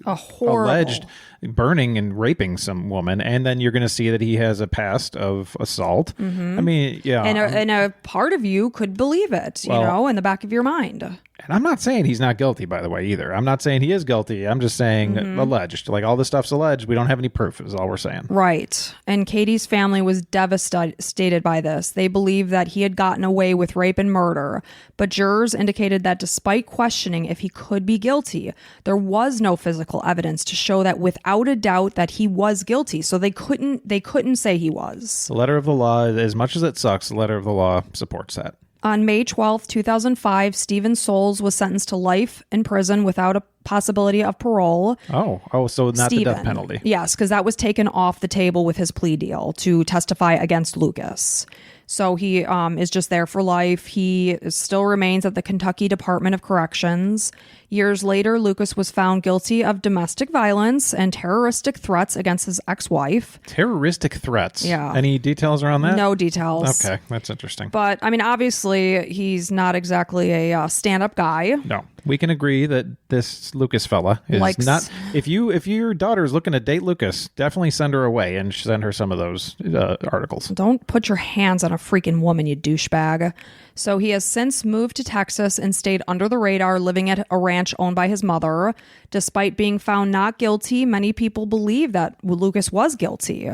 [SPEAKER 2] alleged burning and raping some woman. And then you're going to see that he has a past of assault. Mm-hmm. I mean, yeah.
[SPEAKER 1] And a part of you could believe it, in the back of your mind.
[SPEAKER 2] And I'm not saying he's not guilty, by the way, either. I'm not saying he is guilty. I'm just saying alleged. Like, all this stuff's alleged. We don't have any proof is all we're saying.
[SPEAKER 1] Right. And Katie's family was devastated by this. They believed that he had gotten away with rape and murder. But jurors indicated that despite questioning if he could be guilty, there was no physical evidence to show that without a doubt that he was guilty. So they couldn't say he was.
[SPEAKER 2] The letter of the law, as much as it sucks, the letter of the law supports that.
[SPEAKER 1] On May 12th, 2005, Stephen Soules was sentenced to life in prison without a possibility of parole.
[SPEAKER 2] Oh, so not the death penalty.
[SPEAKER 1] Yes, because that was taken off the table with his plea deal to testify against Lucas. So he is just there for life. He still remains at the Kentucky Department of Corrections. Years later, Lucas was found guilty of domestic violence and terroristic threats against his ex-wife.
[SPEAKER 2] Terroristic threats?
[SPEAKER 1] Yeah.
[SPEAKER 2] Any details around that?
[SPEAKER 1] No details.
[SPEAKER 2] Okay, that's interesting.
[SPEAKER 1] But, I mean, obviously, he's not exactly a stand-up guy.
[SPEAKER 2] No. We can agree that this Lucas fella is not... If your daughter is looking to date Lucas, definitely send her away and send her some of those articles.
[SPEAKER 1] Don't put your hands on a freaking woman, you douchebag. So he has since moved to Texas and stayed under the radar, living at a ranch owned by his mother. Despite being found not guilty, many people believe that Lucas was guilty.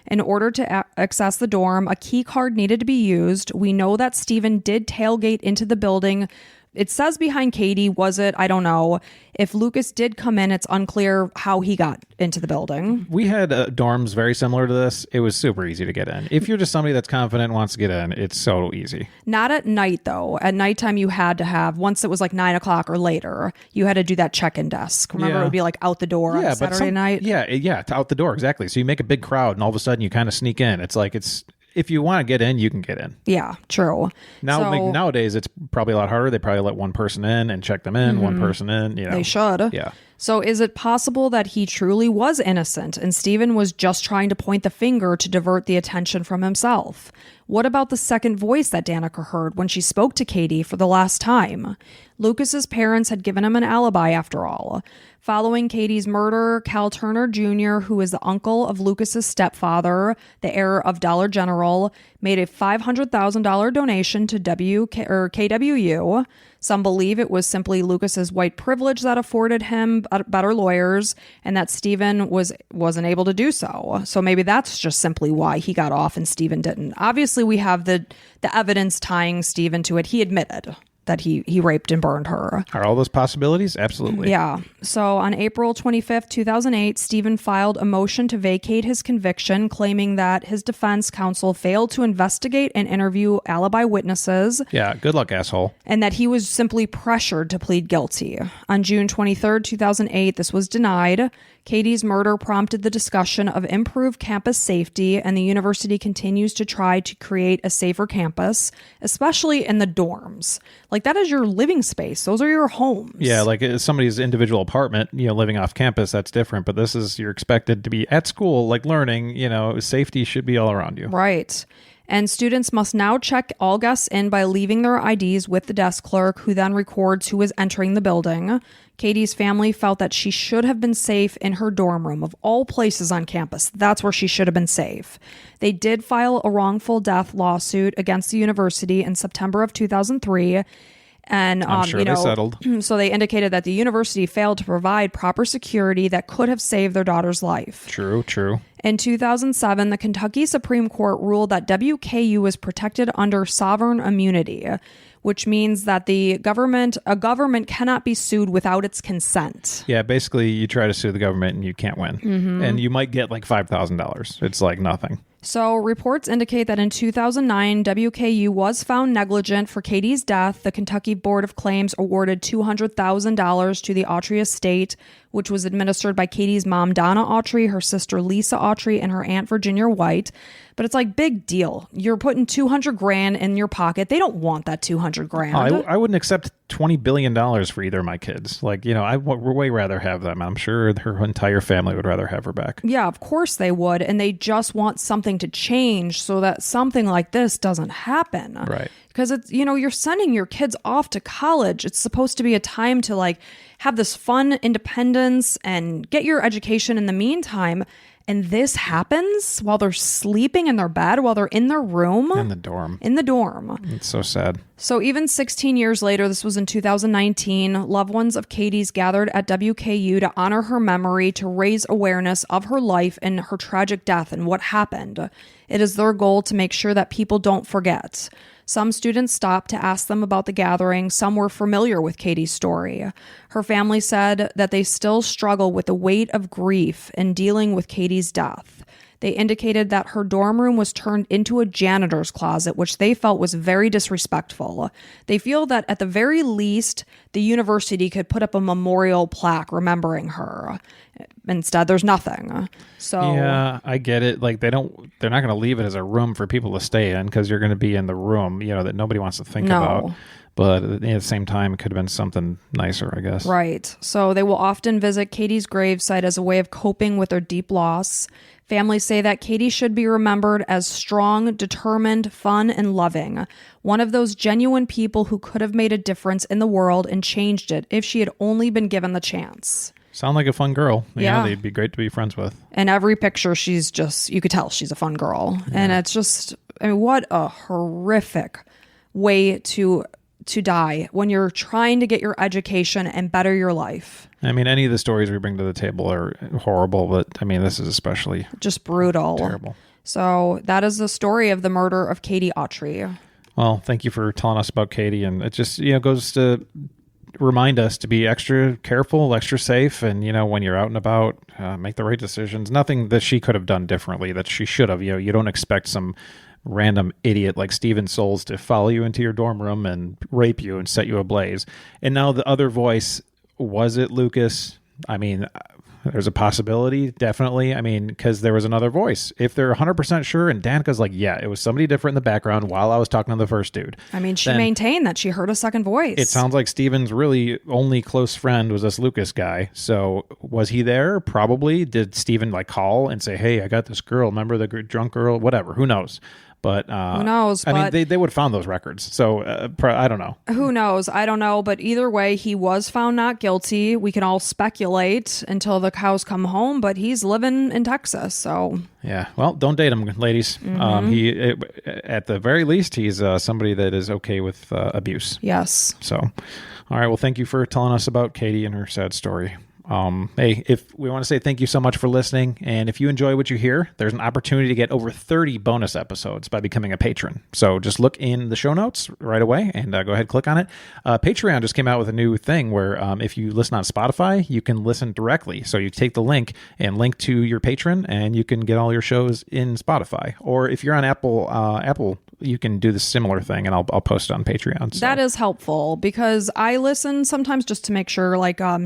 [SPEAKER 1] In order to access the dorm, a key card needed to be used. We know that Stephen did tailgate into the building. It says behind Katie, was it? I don't know. If Lucas did come in, it's unclear how he got into the building.
[SPEAKER 2] We had dorms very similar to this. It was super easy to get in. If you're just somebody that's confident and wants to get in, it's so easy.
[SPEAKER 1] Not at night, though. At nighttime, you had to have, once it was like 9 o'clock or later, you had to do that check-in desk. Remember, it would be like out the door on Saturday night?
[SPEAKER 2] Yeah, out the door, exactly. So you make a big crowd, and all of a sudden you kind of sneak in. It's like if you want to get in, you can get in.
[SPEAKER 1] Yeah, true.
[SPEAKER 2] Nowadays, it's probably a lot harder. They probably let one person in and check them in, one person in.
[SPEAKER 1] They should.
[SPEAKER 2] Yeah.
[SPEAKER 1] So is it possible that he truly was innocent and Stephen was just trying to point the finger to divert the attention from himself? What about the second voice that Danica heard when she spoke to Katie for the last time? Lucas's parents had given him an alibi after all. Following Katie's murder, Cal Turner Jr., who is the uncle of Lucas's stepfather, the heir of Dollar General, made a $500,000 donation to KWU. Some believe it was simply Lucas's white privilege that afforded him better lawyers and that Stephen wasn't able to do so. So maybe that's just simply why he got off and Stephen didn't. Obviously, we have the evidence tying Stephen to it. He admitted that he raped and burned her.
[SPEAKER 2] Are all those possibilities? Absolutely.
[SPEAKER 1] Yeah. So on April 25th, 2008, Stephen filed a motion to vacate his conviction, claiming that his defense counsel failed to investigate and interview alibi witnesses.
[SPEAKER 2] Yeah, good luck, asshole.
[SPEAKER 1] And that he was simply pressured to plead guilty. On June 23rd, 2008, this was denied. Katie's murder prompted the discussion of improved campus safety, and the university continues to try to create a safer campus, especially in the dorms. Like, that is your living space. Those are your homes.
[SPEAKER 2] Yeah, like somebody's individual apartment, living off campus, that's different. But this is, you're expected to be at school, like learning, safety should be all around you.
[SPEAKER 1] Right. And students must now check all guests in by leaving their IDs with the desk clerk, who then records who is entering the building. Katie's family felt that she should have been safe in her dorm room. Of all places on campus, that's where she should have been safe. They did file a wrongful death lawsuit against the university in September of 2003. And,
[SPEAKER 2] I'm sure they settled.
[SPEAKER 1] So they indicated that the university failed to provide proper security that could have saved their daughter's life.
[SPEAKER 2] True.
[SPEAKER 1] In 2007, the Kentucky Supreme Court ruled that WKU was protected under sovereign immunity, which means that a government cannot be sued without its consent.
[SPEAKER 2] Yeah, basically you try to sue the government and you can't win. Mm-hmm. And you might get like $5,000. It's like nothing.
[SPEAKER 1] So reports indicate that in 2009, WKU was found negligent for Katie's death. The Kentucky Board of Claims awarded $200,000 to the Autry estate, which was administered by Katie's mom, Donna Autry, her sister, Lisa Autry, and her aunt, Virginia White. But it's like, big deal. You're putting $200,000 in your pocket. They don't want that $200,000.
[SPEAKER 2] I wouldn't accept $20 billion for either of my kids. Like, I would way rather have them. I'm sure her entire family would rather have her back.
[SPEAKER 1] Yeah, of course they would. And they just want something to change so that something like this doesn't happen.
[SPEAKER 2] Right.
[SPEAKER 1] Because it's, you're sending your kids off to college. It's supposed to be a time to like have this fun independence and get your education in the meantime. And this happens while they're sleeping in their bed, while they're in their room.
[SPEAKER 2] In the dorm. It's so sad.
[SPEAKER 1] So even 16 years later, this was in 2019, loved ones of Katie's gathered at WKU to honor her memory, to raise awareness of her life and her tragic death and what happened. It is their goal to make sure that people don't forget. Some students stopped to ask them about the gathering. Some were familiar with Katie's story. Her family said that they still struggle with the weight of grief in dealing with Katie's death. They indicated that her dorm room was turned into a janitor's closet, which they felt was very disrespectful. They feel that at the very least, the university could put up a memorial plaque remembering her. Instead, there's nothing. So
[SPEAKER 2] yeah, I get it. Like they're not going to leave it as a room for people to stay in because you're going to be in the room, that nobody wants to think about. But at the same time, it could have been something nicer, I guess.
[SPEAKER 1] Right. So they will often visit Katie's gravesite as a way of coping with their deep loss. Families say that Katie should be remembered as strong, determined, fun, and loving. One of those genuine people who could have made a difference in the world and changed it if she had only been given the chance.
[SPEAKER 2] Sound like a fun girl.
[SPEAKER 1] Yeah.
[SPEAKER 2] They'd be great to be friends with.
[SPEAKER 1] In every picture, you could tell she's a fun girl. Yeah. And it's just, what a horrific way to die when you're trying to get your education and better your life.
[SPEAKER 2] Any of the stories we bring to the table are horrible, but this is especially
[SPEAKER 1] just brutal.
[SPEAKER 2] Terrible.
[SPEAKER 1] So that is the story of the murder of Katie Autry.
[SPEAKER 2] Well, thank you for telling us about Katie. And it just, goes to remind us to be extra careful, extra safe. And, when you're out and about, make the right decisions. Nothing that she could have done differently that she should have. You don't expect some random idiot like Steven Souls to follow you into your dorm room and rape you and set you ablaze. And now the other voice, was it Lucas? There's a possibility, definitely. Because there was another voice. If they're 100% sure, and Danica's like, yeah, it was somebody different in the background while I was talking to the first dude.
[SPEAKER 1] She maintained that she heard a second voice.
[SPEAKER 2] It sounds like Steven's really only close friend was this Lucas guy. So was he there? Probably. Did Steven call and say, hey, I got this girl. Remember the drunk girl? Whatever. Who knows? But
[SPEAKER 1] who knows?
[SPEAKER 2] They would have found those records. So I don't know.
[SPEAKER 1] Who knows? I don't know. But either way, he was found not guilty. We can all speculate until the cows come home. But he's living in Texas. So
[SPEAKER 2] yeah. Well, don't date him, ladies.
[SPEAKER 1] Mm-hmm.
[SPEAKER 2] At the very least, he's somebody that is okay with abuse.
[SPEAKER 1] Yes.
[SPEAKER 2] So, all right. Well, thank you for telling us about Katie and her sad story. Hey, if we want to say thank you so much for listening, and if you enjoy what you hear, there's an opportunity to get over 30 bonus episodes by becoming a patron. So just look in the show notes right away and go ahead, click on it. Patreon just came out with a new thing where if you listen on Spotify, you can listen directly. So you take the link and link to your patron, and you can get all your shows in Spotify. Or if you're on Apple, you can do the similar thing, and I'll post it on Patreon. So.
[SPEAKER 1] That is helpful because I listen sometimes just to make sure,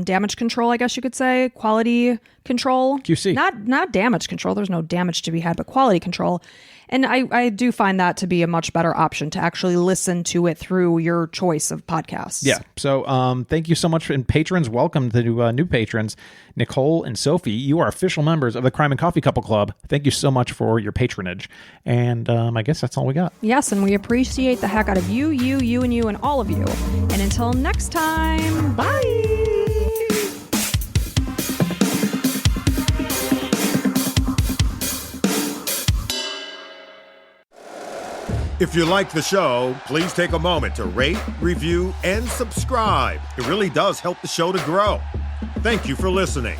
[SPEAKER 1] damage control, I guess you could say, quality control.
[SPEAKER 2] QC.
[SPEAKER 1] Not damage control. There's no damage to be had, but quality control. And I do find that to be a much better option to actually listen to it through your choice of podcasts.
[SPEAKER 2] Yeah. So thank you so much. And patrons, welcome to new patrons. Nicole and Sophie, you are official members of the Crime and Coffee Couple Club. Thank you so much for your patronage. And I guess that's all we got.
[SPEAKER 1] Yes, and we appreciate the heck out of you, and all of you. And until next time, bye.
[SPEAKER 3] If you like the show, please take a moment to rate, review, and subscribe. It really does help the show to grow. Thank you for listening.